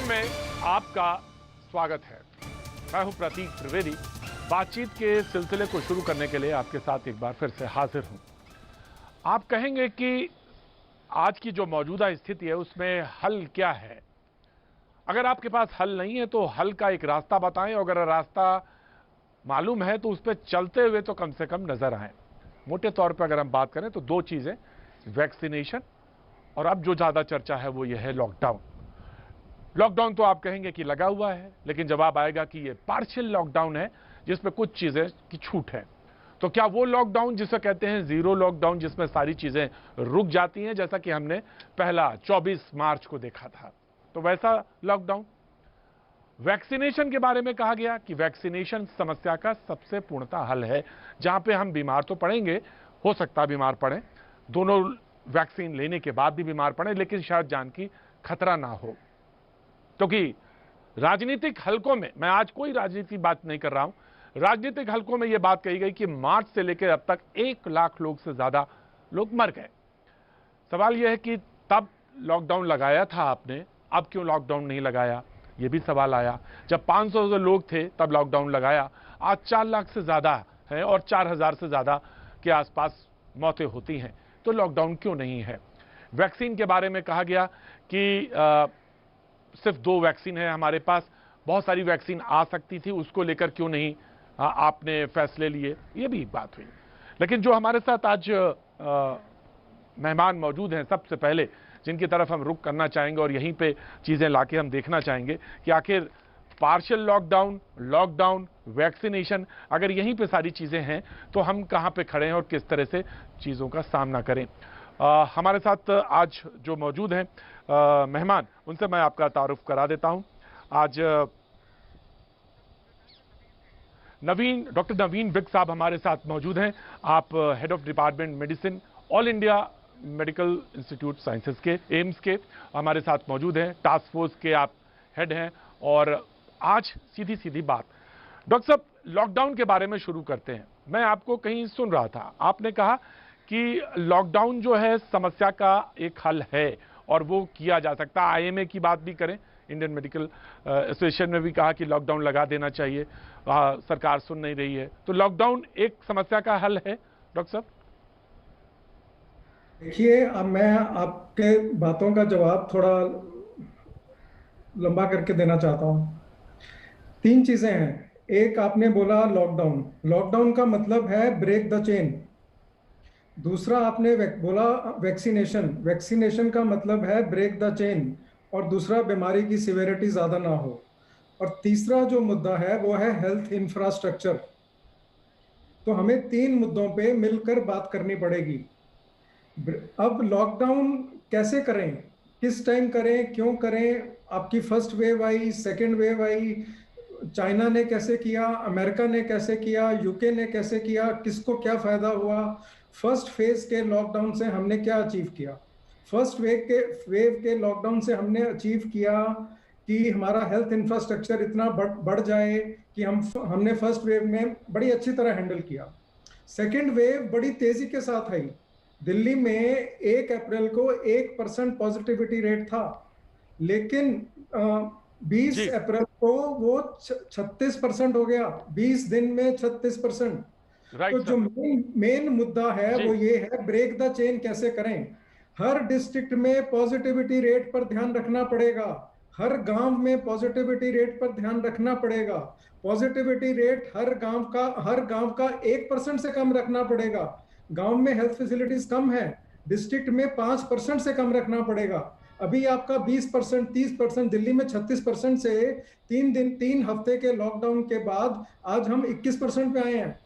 में आपका स्वागत है। मैं हूं प्रतीक त्रिवेदी। बातचीत के सिलसिले को शुरू करने के लिए आपके साथ एक बार फिर से हाजिर हूं। आप कहेंगे कि आज की जो मौजूदा स्थिति है उसमें हल क्या है। अगर आपके पास हल नहीं है तो हल का एक रास्ता बताएं, और अगर रास्ता मालूम है तो उस पर चलते हुए तो कम से कम नजर आए। मोटे तौर पर अगर हम बात करें तो दो चीजें, वैक्सीनेशन और अब जो ज्यादा चर्चा है वो ये है लॉकडाउन। लॉकडाउन तो आप कहेंगे कि लगा हुआ है, लेकिन जवाब आएगा कि ये पार्शियल लॉकडाउन है जिसमें कुछ चीजें की छूट है। तो क्या वो लॉकडाउन जिसे कहते हैं जीरो लॉकडाउन, जिसमें सारी चीजें रुक जाती हैं, जैसा कि हमने पहला 24 मार्च को देखा था, तो वैसा लॉकडाउन। वैक्सीनेशन के बारे में कहा गया कि वैक्सीनेशन समस्या का सबसे पूर्णतः हल है। जहां पे हम बीमार तो पड़ेंगे, हो सकता है बीमार पड़े, दोनों वैक्सीन लेने के बाद भी बीमार पड़े, लेकिन शायद जान की खतरा ना हो। क्योंकि राजनीतिक हलकों में, मैं आज कोई राजनीतिक बात नहीं कर रहा हूं, राजनीतिक हलकों में यह बात कही गई कि मार्च से लेकर अब तक 1 लाख लोग से ज्यादा लोग मर गए। सवाल यह है कि तब लॉकडाउन लगाया था आपने, अब क्यों लॉकडाउन नहीं लगाया, यह भी सवाल आया। जब 500 लोग थे तब लॉकडाउन लगाया, आज 4 लाख से ज्यादा है और 4000 से ज्यादा के आसपास मौतें होती हैं, तो लॉकडाउन क्यों नहीं है। वैक्सीन के बारे में कहा गया कि सिर्फ 2 वैक्सीन है हमारे पास, बहुत सारी वैक्सीन आ सकती थी, उसको लेकर क्यों नहीं आपने फैसले लिए, ये भी बात हुई। लेकिन जो हमारे साथ आज मेहमान मौजूद हैं, सबसे पहले जिनकी तरफ हम रुख करना चाहेंगे और यहीं पे चीजें लाके हम देखना चाहेंगे कि आखिर पार्शियल लॉकडाउन, लॉकडाउन, वैक्सीनेशन, अगर यहीं पे सारी चीजें हैं तो हम कहां पे खड़े हैं और किस तरह से चीजों का सामना करें। हमारे साथ आज जो मौजूद हैं मेहमान, उनसे मैं आपका तारुफ करा देता हूं। आज डॉक्टर नवीन विक साहब हमारे साथ मौजूद हैं। आप head of department medicine, all India medical institute sciences के, एम्स के हमारे साथ मौजूद हैं। टास्क फोर्स के आप हेड हैं। और आज सीधी सीधी बात, डॉक्टर साहब, लॉकडाउन के बारे में शुरू करते हैं। मैं आपको कहीं सुन रहा था, आपने कहा कि लॉकडाउन जो है समस्या का एक हल है और वो किया जा सकता है। आईएमए की बात भी करें, इंडियन मेडिकल एसोसिएशन ने भी कहा कि लॉकडाउन लगा देना चाहिए, सरकार सुन नहीं रही है। तो लॉकडाउन एक समस्या का हल है डॉक्टर साहब? देखिए, अब मैं आपके बातों का जवाब थोड़ा लंबा करके देना चाहता हूँ। 3 चीजें हैं। एक, आपने बोला लॉकडाउन। लॉकडाउन का मतलब है ब्रेक द चेन। दूसरा, आपने बोला वैक्सीनेशन। वैक्सीनेशन का मतलब है ब्रेक द चेन, और दूसरा, बीमारी की सिवियरिटी ज्यादा ना हो। और तीसरा जो मुद्दा है वो है हेल्थ इंफ्रास्ट्रक्चर। तो हमें 3 मुद्दों पे मिलकर बात करनी पड़ेगी। अब लॉकडाउन कैसे करें, किस टाइम करें, क्यों करें? आपकी फर्स्ट वेव आई, सेकेंड वेव आई, चाइना ने कैसे किया, अमेरिका ने कैसे किया, यूके ने कैसे किया, किसको क्या फायदा हुआ? फर्स्ट फेज के लॉकडाउन से हमने क्या अचीव किया? फर्स्ट वेव के लॉकडाउन से हमने अचीव किया कि हमारा हेल्थ इंफ्रास्ट्रक्चर इतना बढ़ जाए कि हमने फर्स्ट वेव में बड़ी अच्छी तरह हैंडल किया। सेकेंड वेव बड़ी तेजी के साथ आई। दिल्ली में 1 अप्रैल को 1% पॉजिटिविटी रेट था, लेकिन 20 अप्रैल को वो 36% हो गया। 20 दिन में 36%। तो जो मेन मुद्दा है वो ये है, ब्रेक द चेन कैसे करें। हर डिस्ट्रिक्ट में पॉजिटिविटी रेट पर ध्यान रखना पड़ेगा, हर गांव में पॉजिटिविटी रेट पर ध्यान रखना पड़ेगा। पॉजिटिविटी रेट हर गांव का 1% से कम रखना पड़ेगा। गांव में हेल्थ फैसिलिटीज कम है, डिस्ट्रिक्ट में 5% से कम रखना पड़ेगा। अभी आपका 20%, 30%, दिल्ली में 36% से 3 हफ्ते के लॉकडाउन के बाद आज हम 21% पे आए हैं।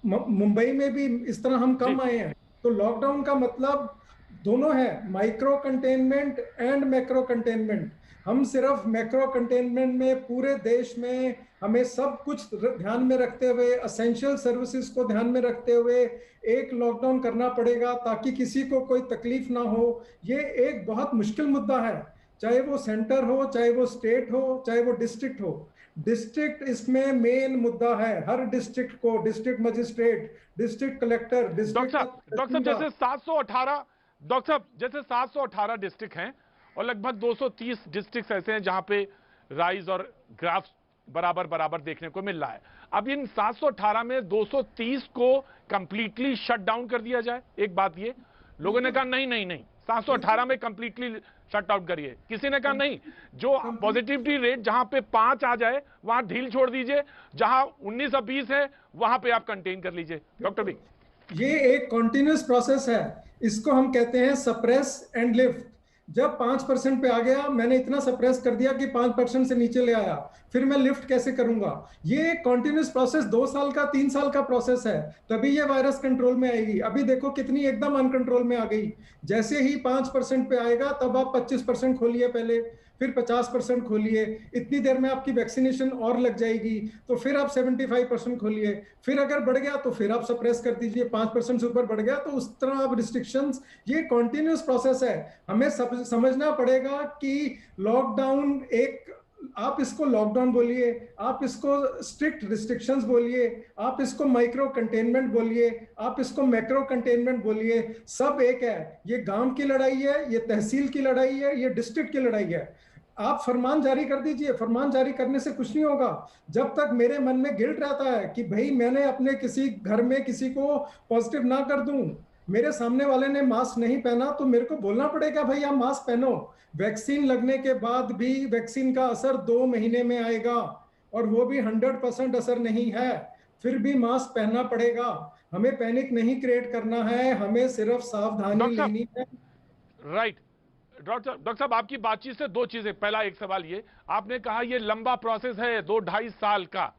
मुंबई में भी इस तरह हम कम आए हैं। तो लॉकडाउन का मतलब दोनों है, micro containment and macro containment. हम सिर्फ मैक्रो कंटेनमेंट में पूरे देश में हमें सब कुछ ध्यान में रखते हुए, असेंशियल सर्विसेज को ध्यान में रखते हुए एक लॉकडाउन करना पड़ेगा ताकि किसी को कोई तकलीफ ना हो। ये एक बहुत मुश्किल मुद्दा है, चाहे वो सेंटर हो, चाहे वो स्टेट हो, चाहे वो डिस्ट्रिक्ट हो। डिस्ट्रिक्ट इसमें मेन मुद्दा है। हर डिस्ट्रिक्ट को district magistrate, district collector, doctor साहब जैसे 718, डॉक्टर साहब जैसे 718 डिस्ट्रिक्ट हैं और लगभग 230 डिस्ट्रिक्ट ऐसे हैं जहां पे राइज और ग्राफ बराबर बराबर देखने को मिल रहा है। अब इन 718 में 230 को कंप्लीटली शट डाउन कर दिया जाए, एक बात ये लोगों ने कहा नहीं नहीं नहीं 718 में कंप्लीटली शट आउट करिए, किसी ने कहा नहीं, जो पॉजिटिविटी रेट जहां पे 5 आ जाए वहां ढील छोड़ दीजिए, जहां 19 और 20 है वहां पे आप कंटेन कर लीजिए। डॉक्टर भी ये एक कॉन्टिन्यूस प्रोसेस है, इसको हम कहते हैं सप्रेस एंड लिफ्ट। जब 5% पे आ गया, मैंने इतना सप्रेस कर दिया कि 5% से नीचे ले आया, फिर मैं लिफ्ट कैसे करूंगा? ये एक कॉन्टिन्यूस प्रोसेस 2 साल का 3 साल का प्रोसेस है, तभी ये वायरस कंट्रोल में आएगी। अभी देखो कितनी एकदम अनकंट्रोल में आ गई। जैसे ही 5% पे आएगा तब आप 25% खोलिए, पहले फिर 50% खोलिए, इतनी देर में आपकी वैक्सीनेशन और लग जाएगी, तो फिर आप 75% खोलिए, फिर अगर बढ़ गया तो फिर आप सप्रेस कर दीजिए, 5% से ऊपर बढ़ गया तो उस तरह आप रिस्ट्रिक्शंस, ये कॉन्टिन्यूस प्रोसेस है। हमें समझना पड़ेगा कि लॉकडाउन एक, आप इसको लॉकडाउन बोलिए, आप इसको स्ट्रिक्ट रिस्ट्रिक्शंस बोलिए, आप इसको माइक्रो कंटेनमेंट बोलिए, आप इसको मैक्रो कंटेनमेंट बोलिए, सब एक है। ये गांव की लड़ाई है, ये तहसील की लड़ाई है, ये डिस्ट्रिक्ट की लड़ाई है। आप फरमान जारी कर दीजिए, फरमान जारी करने से कुछ नहीं होगा। जब तक मेरे मन में गिल्ट रहता है कि भाई मैंने अपने किसी घर में किसी को पॉजिटिव ना कर दूं, मेरे सामने वाले ने मास्क नहीं पहना, तो मेरे को बोलना पड़ेगा भाई आप मास्क पहनो। वैक्सीन लगने के बाद भी वैक्सीन का असर 2 महीने में आएगा, और वो भी 100% असर नहीं है, फिर भी मास्क पहनना पड़ेगा। हमें पैनिक नहीं क्रिएट करना है, हमें सिर्फ सावधानी लेनी है। राइट डॉक्टर साहब, आपकी बातचीत से दो चीजें, पहला एक सवाल ये, आपने कहा ये लंबा प्रोसेस है 2-2.5 साल का,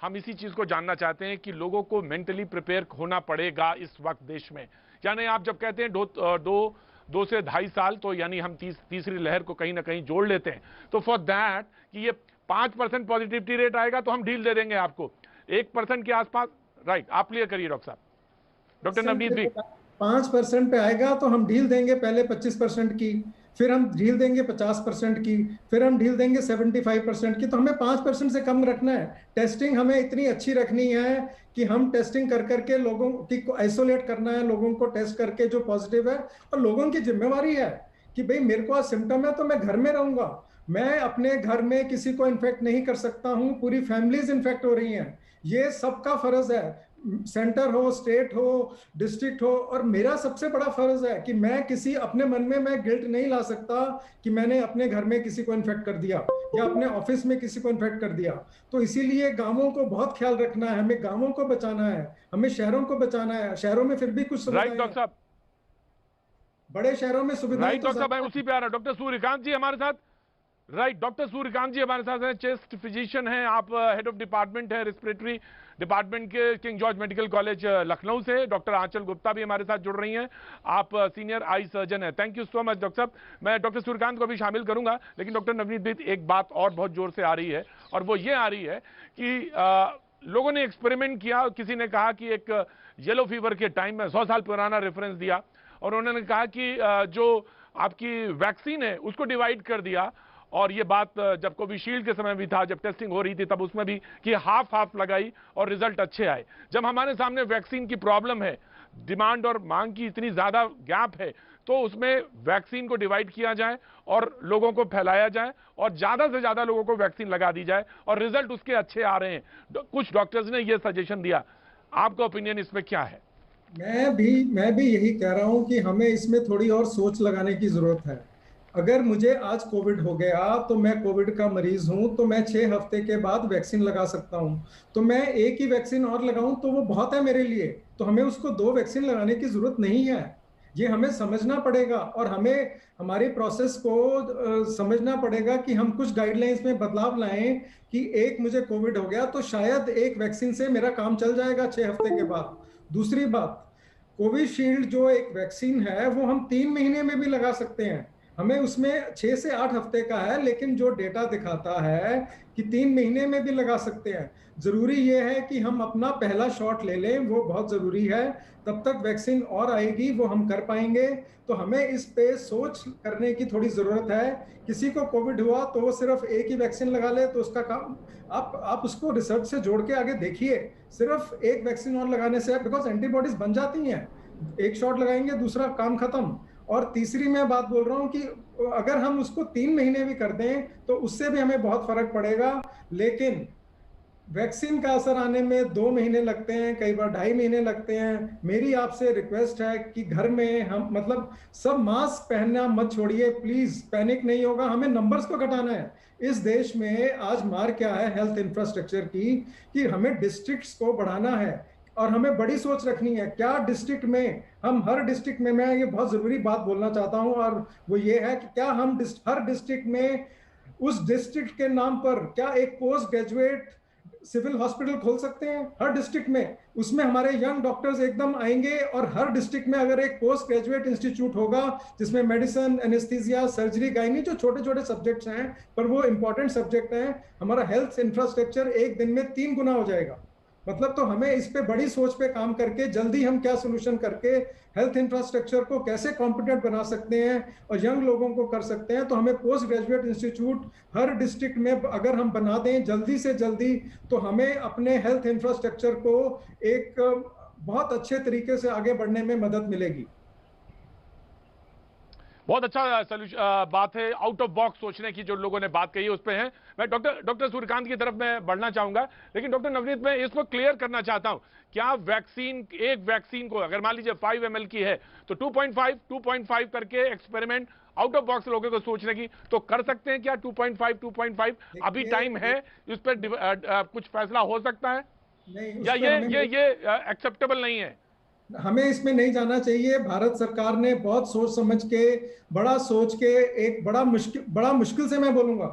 हम इसी चीज को जानना चाहते हैं कि लोगों को मेंटली प्रिपेयर होना पड़ेगा इस वक्त देश में। यानी आप जब कहते हैं 2 से 2.5 साल, तो यानी हम तीसरी लहर को कहीं ना कहीं जोड़ लेते हैं, तो फॉर दैट कि ये 5% पॉजिटिविटी रेट आएगा तो हम ढील दे देंगे आपको 1% के आसपास। राइट, आप क्लियर करिए डॉक्टर साहब। डॉक्टर नवनीत भी 5% पे आएगा तो हम ढील देंगे पहले 25% की, फिर हम ढील देंगे 50% की, फिर हम ढील देंगे 75% की। तो हमें 5% से कम रखना है। टेस्टिंग हमें इतनी अच्छी रखनी है कि हम टेस्टिंग कर करके लोगों को आइसोलेट करना है, लोगों को टेस्ट करके जो पॉजिटिव है, और लोगों की जिम्मेवारी है कि भाई मेरे को आज सिम्टम है तो मैं घर में रहूंगा, मैं अपने घर में किसी को इन्फेक्ट नहीं कर सकता हूं, पूरी फैमिलीज इन्फेक्ट हो रही हैं। ये सबका फर्ज है, सेंटर हो, स्टेट हो, डिस्ट्रिक्ट हो। और मेरा सबसे बड़ा फर्ज है कि मैं किसी अपने मन में मैं गिल्ट नहीं ला सकता कि मैंने अपने घर में किसी को इन्फेक्ट कर दिया या अपने ऑफिस में किसी को इन्फेक्ट कर दिया। तो इसीलिए गांवों को बहुत ख्याल रखना है, हमें गांवों को बचाना है, हमें शहरों को बचाना है। शहरों में फिर भी कुछ राइट डॉक्टर साहब, बड़े शहरों में सुविधाएं राइट डॉक्टर साहब, मैं उसी पे आ रहा हूं। डॉक्टर सूर्यकांत जी हमारे साथ, राइट डॉक्टर सूर्यकांत जी हमारे साथ हैं, चेस्ट फिजिशियन हैं, आप हेड ऑफ डिपार्टमेंट है रेस्पिरेटरी डिपार्टमेंट के king George medical college Lucknow से। डॉक्टर आंचल गुप्ता भी हमारे साथ जुड़ रही हैं, आप सीनियर आई सर्जन हैं। Thank you so much doctor साहब। मैं डॉक्टर सूर्यकांत को भी शामिल करूंगा, लेकिन डॉक्टर नवनीत भी एक बात और बहुत जोर से आ रही है, और वो ये आ रही है कि लोगों ने एक्सपेरिमेंट किया। किसी ने कहा कि एक येलो फीवर के टाइम में 100 साल पुराना रेफरेंस दिया, और उन्होंने कहा कि जो आपकी वैक्सीन है उसको डिवाइड कर दिया। और ये बात जब कोविशील्ड के समय भी था, जब टेस्टिंग हो रही थी तब उसमें भी कि हाफ हाफ लगाई और रिजल्ट अच्छे आए। जब हमारे सामने वैक्सीन की प्रॉब्लम है, डिमांड और मांग की इतनी ज्यादा गैप है, तो उसमें वैक्सीन को डिवाइड किया जाए और लोगों को फैलाया जाए और ज्यादा से ज्यादा लोगों को वैक्सीन लगा दी जाए, और रिजल्ट उसके अच्छे आ रहे हैं। कुछ डॉक्टर्स ने यह सजेशन दिया, आपका ओपिनियन इसमें क्या है? मैं भी यही कह रहा हूं कि हमें इसमें थोड़ी और सोच लगाने की जरूरत है। अगर मुझे आज कोविड हो गया तो मैं कोविड का मरीज हूं, तो मैं 6 हफ्ते के बाद वैक्सीन लगा सकता हूं। तो मैं एक ही वैक्सीन और लगाऊं तो वो बहुत है मेरे लिए, तो हमें उसको 2 वैक्सीन लगाने की जरूरत नहीं है। ये हमें समझना पड़ेगा, और हमें हमारी प्रोसेस को समझना पड़ेगा कि हम कुछ गाइडलाइंस में बदलाव लाएं कि एक मुझे कोविड हो गया तो शायद एक वैक्सीन से मेरा काम चल जाएगा 6 हफ्ते के बाद। दूसरी बात, कोविशील्ड जो एक वैक्सीन है वो हम 3 महीने में भी लगा सकते हैं। हमें उसमें 6 से 8 हफ्ते का है, लेकिन जो डेटा दिखाता है कि 3 महीने में भी लगा सकते हैं। जरूरी ये है कि हम अपना पहला शॉट ले लें, वो बहुत जरूरी है। तब तक वैक्सीन और आएगी, वो हम कर पाएंगे। तो हमें इस पे सोच करने की थोड़ी जरूरत है। किसी को कोविड हुआ तो वो सिर्फ एक ही वैक्सीन लगा ले तो उसका काम, आप उसको रिसर्च से जोड़ के आगे देखिए। सिर्फ एक वैक्सीन और लगाने से, बिकॉज एंटीबॉडीज बन जाती हैं, एक शॉट लगाएंगे दूसरा काम खत्म। और तीसरी मैं बात बोल रहा हूं कि अगर हम उसको 3 महीने भी कर दें तो उससे भी हमें बहुत फर्क पड़ेगा। लेकिन वैक्सीन का असर आने में 2 महीने लगते हैं, कई बार 2.5 महीने लगते हैं। मेरी आपसे रिक्वेस्ट है कि घर में हम मतलब सब मास्क पहनना मत छोड़िए प्लीज, पैनिक नहीं होगा, हमें नंबर्स को घटाना है। इस देश में आज मार क्या है हेल्थ इंफ्रास्ट्रक्चर की, कि हमें डिस्ट्रिक्ट्स को बढ़ाना है और हमें बड़ी सोच रखनी है। क्या डिस्ट्रिक्ट में हम हर डिस्ट्रिक्ट में, मैं ये बहुत जरूरी बात बोलना चाहता हूं, और वो ये है कि क्या हम हर डिस्ट्रिक्ट में उस डिस्ट्रिक्ट के नाम पर क्या एक पोस्ट ग्रेजुएट सिविल हॉस्पिटल खोल सकते हैं हर डिस्ट्रिक्ट में? उसमें हमारे यंग डॉक्टर्स एकदम आएंगे, और हर डिस्ट्रिक्ट में अगर एक पोस्ट ग्रेजुएट इंस्टीट्यूट होगा जिसमें मेडिसिन, एनेस्थीसिया, सर्जरी, गायनी, जो छोटे छोटे सब्जेक्ट्स हैं पर वो इंपॉर्टेंट सब्जेक्ट हैं, हमारा हेल्थ इंफ्रास्ट्रक्चर एक दिन में 3 गुना हो जाएगा। मतलब तो हमें इस पे बड़ी सोच पे काम करके जल्दी हम क्या सोल्यूशन करके हेल्थ इंफ्रास्ट्रक्चर को कैसे कॉम्पिटेंट बना सकते हैं और यंग लोगों को कर सकते हैं। तो हमें पोस्ट ग्रेजुएट इंस्टीट्यूट हर डिस्ट्रिक्ट में अगर हम बना दें जल्दी से जल्दी, तो हमें अपने हेल्थ इंफ्रास्ट्रक्चर को एक बहुत अच्छे तरीके से आगे बढ़ने में मदद मिलेगी। बहुत अच्छा सॉल्यूशन बात है, आउट ऑफ बॉक्स सोचने की जो लोगों ने बात कही है उस पे है। मैं डॉक्टर सूर्यकांत की तरफ में बढ़ना चाहूंगा, लेकिन डॉक्टर नवनीत मैं इसको क्लियर करना चाहता हूं, क्या वैक्सीन, एक वैक्सीन को अगर मान लीजिए 5 ml की है तो 2.5 करके एक्सपेरिमेंट आउट ऑफ बॉक्स लोगों को सोचने की तो कर सकते हैं क्या? 2.5 अभी टाइम है, इस पर कुछ फैसला हो सकता है नहीं, या ये एक्सेप्टेबल नहीं है? हमें इसमें नहीं जाना चाहिए। भारत सरकार ने बहुत सोच समझ के, बड़ा सोच के, एक बड़ा मुश्किल से, मैं बोलूंगा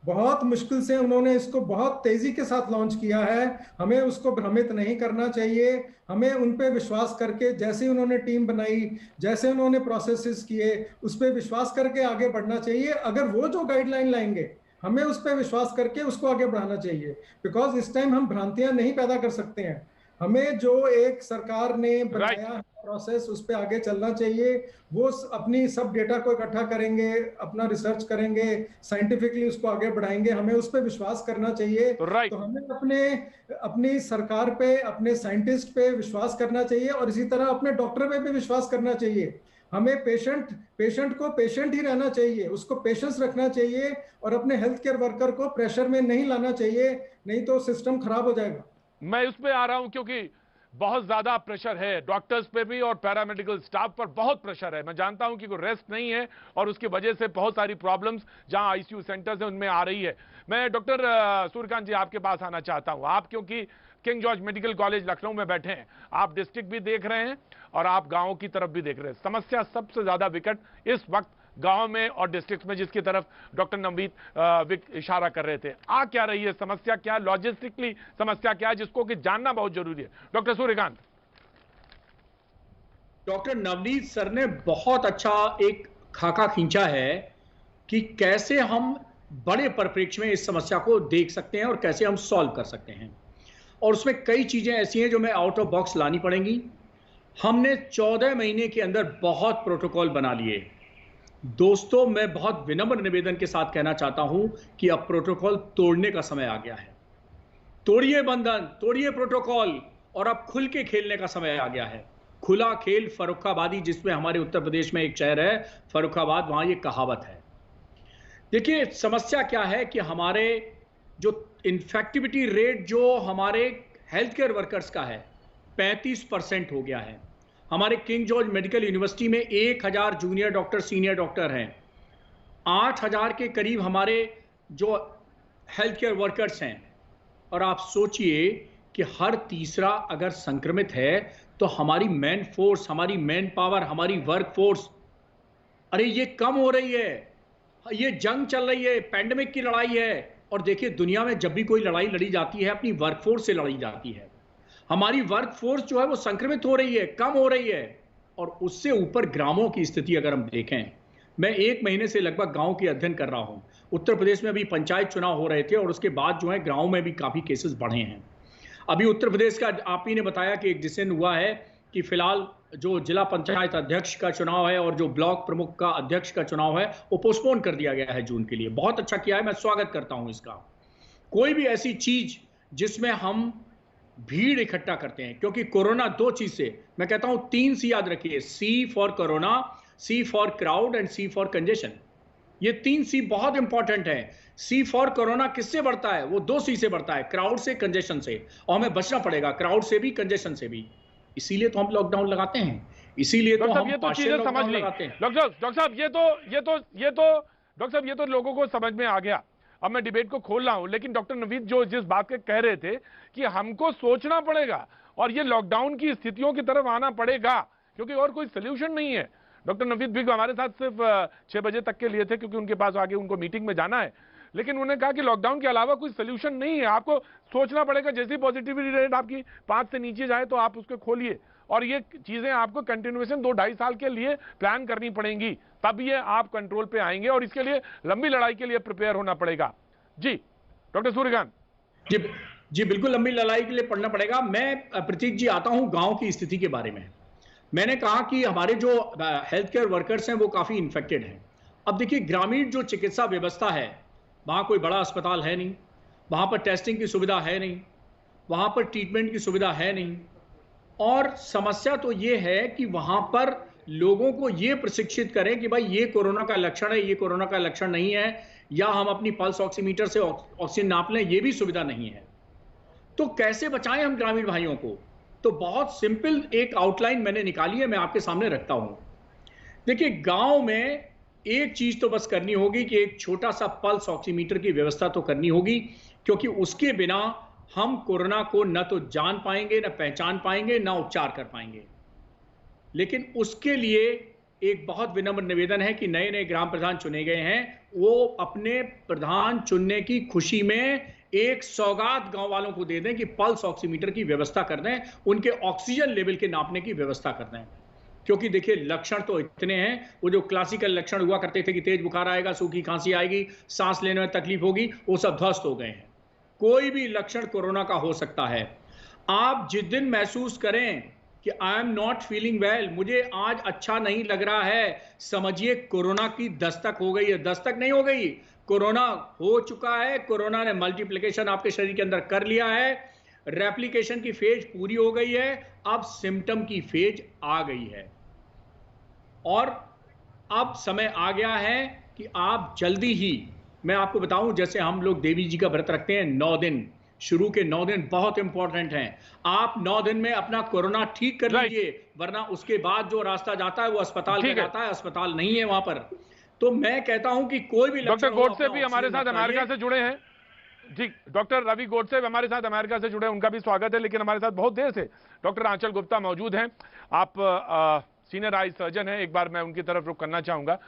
बहुत मुश्किल से उन्होंने इसको बहुत तेजी के साथ लॉन्च किया है। हमें उसको भ्रमित नहीं करना चाहिए। हमें उन पे विश्वास करके, जैसे उन्होंने टीम बनाई, जैसे उन्होंने प्रोसेसेस किए, उस पर विश्वास करके आगे बढ़ना चाहिए। अगर वो जो गाइडलाइन लाएंगे हमें उस पर विश्वास करके उसको आगे बढ़ाना चाहिए, बिकॉज इस टाइम हम भ्रांतियां नहीं पैदा कर सकते हैं। हमें जो एक सरकार ने बनाया है प्रोसेस, उस पर आगे चलना चाहिए। वो अपनी सब डेटा को इकट्ठा करेंगे, अपना रिसर्च करेंगे, साइंटिफिकली उसको आगे बढ़ाएंगे, हमें उस पर विश्वास करना चाहिए। तो हमें अपनी सरकार पे, अपने साइंटिस्ट पे विश्वास करना चाहिए, और इसी तरह अपने डॉक्टर पे भी विश्वास करना चाहिए। हमें पेशेंट को पेशेंट ही रहना चाहिए, उसको पेशेंस रखना चाहिए, और अपने हेल्थ केयर वर्कर को प्रेशर में नहीं लाना चाहिए, नहीं तो सिस्टम खराब हो जाएगा। मैं उस पे आ रहा हूं क्योंकि बहुत ज्यादा प्रेशर है डॉक्टर्स पे भी और पैरामेडिकल स्टाफ पर बहुत प्रेशर है। मैं जानता हूं कि कोई रेस्ट नहीं है और उसकी वजह से बहुत सारी प्रॉब्लम्स जहां आईसीयू सेंटर्स हैं उनमें आ रही है। मैं डॉक्टर सूर्यकांत जी आपके पास आना चाहता हूं। आप क्योंकि king George medical college Lucknow में बैठे हैं, आप डिस्ट्रिक्ट भी देख रहे हैं और आप गांव की तरफ भी देख रहे हैं। समस्या सबसे ज्यादा विकट इस वक्त गांव में और डिस्ट्रिक्ट में, जिसकी तरफ डॉक्टर नवनीत इशारा कर रहे थे। आ क्या रही है समस्या, क्या लॉजिस्टिकली समस्या क्या है, जिसको कि जानना बहुत जरूरी है। Doctor Suryakant. Doctor Navneet sir ने बहुत अच्छा एक खाका खींचा है कि कैसे हम बड़े परिप्रेक्ष्य में इस समस्या को देख सकते हैं और कैसे हम सॉल्व कर सकते हैं। और उसमें कई चीजें ऐसी हैं जो मैं आउट ऑफ बॉक्स लानी पड़ेंगी। हमने 14 महीने के अंदर बहुत प्रोटोकॉल बना लिए। दोस्तों, मैं बहुत विनम्र निवेदन के साथ कहना चाहता हूं कि अब प्रोटोकॉल तोड़ने का समय आ गया है। तोड़िए बंधन, तोड़िए प्रोटोकॉल, और अब खुल के खेलने का समय आ गया है। खुला खेल फर्रुखाबादी, जिसमें हमारे उत्तर प्रदेश में एक शहर है फर्रुखाबाद, वहां ये कहावत है। देखिए समस्या क्या है कि हमारे जो इन्फेक्टिविटी रेट जो हमारे हेल्थ केयर वर्कर्स का है 35% हो गया है। हमारे किंग जॉर्ज मेडिकल यूनिवर्सिटी में 1000 जूनियर डॉक्टर, सीनियर डॉक्टर हैं। 8000 के करीब हमारे जो हेल्थ केयर वर्कर्स हैं। और आप सोचिए कि हर तीसरा अगर संक्रमित है तो हमारी मैन फोर्स, हमारी मैन पावर, हमारी वर्क फोर्स, अरे ये कम हो रही है। ये जंग चल रही है, पैंडेमिक की लड़ाई है। और देखिए दुनिया में जब भी कोई लड़ाई लड़ी जाती है अपनी वर्कफोर्स से लड़ी जाती है। हमारी वर्कफोर्स जो है वो संक्रमित हो रही है, कम हो रही है। और उससे ऊपर ग्रामों की स्थिति अगर हम देखें, मैं 1 महीने से लगभग गांव की अध्ययन कर रहा हूं। उत्तर प्रदेश में अभी पंचायत चुनाव हो रहे थे और उसके बाद जो है गांव में भी काफी केसेस बढ़े हैं। अभी उत्तर प्रदेश का आप ही ने बताया कि एक डिसीजन हुआ है कि फिलहाल जो जिला पंचायत अध्यक्ष का चुनाव है और जो ब्लॉक प्रमुख का अध्यक्ष का चुनाव है वो पोस्टपोन कर दिया गया है जून के लिए। बहुत अच्छा किया है, मैं स्वागत करता हूं इसका। कोई भी ऐसी चीज जिसमें हम भीड़ इकट्ठा करते हैं, क्योंकि कोरोना 2 चीज से, मैं कहता हूं 3 सी याद रखिए। C for corona, C for crowd and C for congestion. ये 3 C बहुत इंपॉर्टेंट है। C फॉर कोरोना किससे बढ़ता है? वो 2 C से बढ़ता है, क्राउड से, कंजेशन से। और हमें बचना पड़ेगा क्राउड से भी, कंजेशन से भी। इसीलिए तो हम लॉकडाउन लगाते हैं, इसीलिए तो हम पार्शियल लॉकडाउन लगाते हैं। डॉक्टर साहब ये तो लोगों को समझ में आ गया। अब मैं डिबेट को खोल रहा हूं, लेकिन डॉक्टर नवीद जो जिस बात के कह रहे थे कि हमको सोचना पड़ेगा और ये लॉकडाउन की स्थितियों की तरफ आना पड़ेगा, क्योंकि और कोई सोल्यूशन नहीं है। डॉक्टर नवीद भी हमारे साथ सिर्फ 6 बजे तक के लिए थे, क्योंकि उनके पास आगे उनको मीटिंग में जाना है, लेकिन उन्होंने कहा कि लॉकडाउन के अलावा कोई सोल्यूशन नहीं है, आपको सोचना पड़ेगा। जैसी पॉजिटिविटी रेट आपकी 5 से नीचे जाए तो आप उसको खोलिए, और ये चीजें आपको कंटिन्यूएशन 2-2.5 साल के लिए प्लान करनी पड़ेंगी, तब ये आप कंट्रोल पे आएंगे, और इसके लिए लंबी लड़ाई के लिए प्रिपेयर होना पड़ेगा। जी डॉक्टर सूर्यकांत जी बिल्कुल, लंबी लड़ाई के लिए पढ़ना पड़ेगा। मैं प्रतीक जी आता हूं गांव की स्थिति के बारे में। मैंने कहा कि हमारे जो हेल्थ केयर वर्कर्स हैं वो काफी इन्फेक्टेड हैं। अब देखिए, ग्रामीण जो चिकित्सा व्यवस्था है, वहां कोई बड़ा अस्पताल है नहीं, वहां पर टेस्टिंग की सुविधा है नहीं, वहां पर ट्रीटमेंट की सुविधा है नहीं, और समस्या तो ये है कि वहां पर लोगों को ये प्रशिक्षित करें कि भाई ये कोरोना का लक्षण है, ये कोरोना का लक्षण नहीं है, या हम अपनी पल्स ऑक्सीमीटर से ऑक्सीजन नाप लें, ये भी सुविधा नहीं है। तो कैसे बचाएं हम ग्रामीण भाइयों को? तो बहुत सिंपल एक आउटलाइन मैंने निकाली है, मैं आपके सामने रखता हूं। देखिए, गांव में एक चीज तो बस करनी होगी कि एक छोटा सा पल्स ऑक्सीमीटर की व्यवस्था तो करनी होगी, क्योंकि उसके बिना हम कोरोना को न तो जान पाएंगे, न पहचान पाएंगे, न उपचार कर पाएंगे। लेकिन उसके लिए एक बहुत विनम्र निवेदन है कि नए नए ग्राम प्रधान चुने गए हैं, वो अपने प्रधान चुनने की खुशी में एक सौगात गांव वालों को दे दें कि पल्स ऑक्सीमीटर की व्यवस्था कर दें, उनके ऑक्सीजन लेवल के नापने की व्यवस्था कर दें। क्योंकि देखिए, लक्षण तो इतने हैं, वो जो क्लासिकल लक्षण हुआ करते थे कि तेज बुखार आएगा, सूखी खांसी आएगी, सांस लेने में तकलीफ होगी, वो सब ध्वस्त हो गए हैं। कोई भी लक्षण कोरोना का हो सकता है। आप जिस दिन महसूस करें कि I am not feeling well, मुझे आज अच्छा नहीं लग रहा है, समझिए कोरोना की दस्तक हो गई है। दस्तक नहीं हो गई, कोरोना हो चुका है। कोरोना ने मल्टीप्लिकेशन आपके शरीर के अंदर कर लिया है, रेप्लिकेशन की फेज पूरी हो गई है, अब सिम्टम की फेज आ गई है, और अब समय आ गया है कि आप जल्दी ही, मैं आपको बताऊं, जैसे हम लोग देवी जी का व्रत रखते हैं 9 दिन, शुरू के 9 दिन बहुत इंपॉर्टेंट हैं। आप 9 दिन में अपना कोरोना ठीक कर लीजिए, वरना उसके बाद जो रास्ता जाता है वो अस्पताल का जाता है, अस्पताल नहीं है वहां पर। तो मैं कहता हूं कि कोई भी डॉक्टर गोडसे भी हमारे साथ अमेरिका से जुड़े हैं। जी, डॉक्टर रवि गोडसे हमारे साथ अमेरिका से जुड़े, उनका भी स्वागत है। लेकिन हमारे साथ बहुत देर से डॉक्टर आंचल गुप्ता मौजूद हैं। आप सीनियर आई सर्जन हैं, एक बार मैं उनकी तरफ रुख करना चाहूंगा।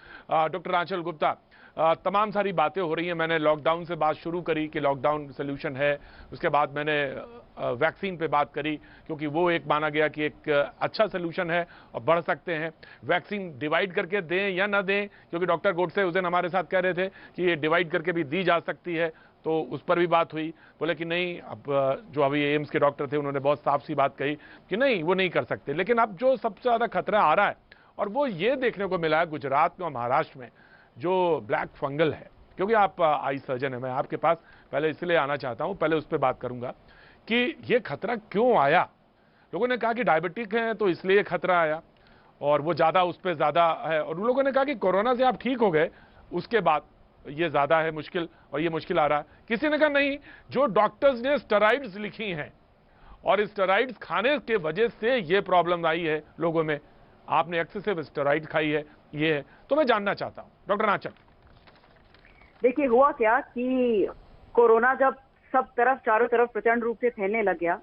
डॉक्टर आंचल गुप्ता, तमाम सारी बातें हो रही हैं। मैंने लॉकडाउन से बात शुरू करी कि लॉकडाउन सोल्यूशन है, उसके बाद मैंने वैक्सीन पे बात करी, क्योंकि वो एक माना गया कि एक अच्छा सोल्यूशन है और बढ़ सकते हैं। वैक्सीन डिवाइड करके दें या ना दें, क्योंकि डॉक्टर गोडसे उस दिन हमारे साथ कह रहे थे कि ये डिवाइड करके भी दी जा सकती है, तो उस पर भी बात हुई। बोले कि नहीं, अब जो अभी एम्स के डॉक्टर थे उन्होंने बहुत साफ सी बात कही कि नहीं, वो नहीं कर सकते। लेकिन अब जो सबसे ज़्यादा खतरा आ रहा है, और वो ये देखने को मिला है गुजरात में और महाराष्ट्र में, जो ब्लैक फंगल है। क्योंकि आप आई सर्जन है, मैं आपके पास पहले इसलिए आना चाहता हूं, पहले उस पर बात करूंगा कि ये खतरा क्यों आया। लोगों ने कहा कि डायबिटिक है तो इसलिए खतरा आया, और वो ज़्यादा, उस पर ज़्यादा है। और उन लोगों ने कहा कि कोरोना से आप ठीक हो गए, उसके बाद ये ज़्यादा है मुश्किल, और ये मुश्किल आ रहा है। किसी ने कहा नहीं, जो डॉक्टर्स ने स्टेरॉइड्स लिखी हैं और स्टेरॉइड्स खाने के वजह से ये प्रॉब्लम आई है लोगों में, आपने एक्सेसिव स्टेरॉइड खाई है, ये है। तो मैं जानना चाहता हूं डॉक्टर आंचल। देखिए, हुआ क्या कि कोरोना जब सब तरफ, चारों तरफ प्रचंड रूप से फैलने लग गया,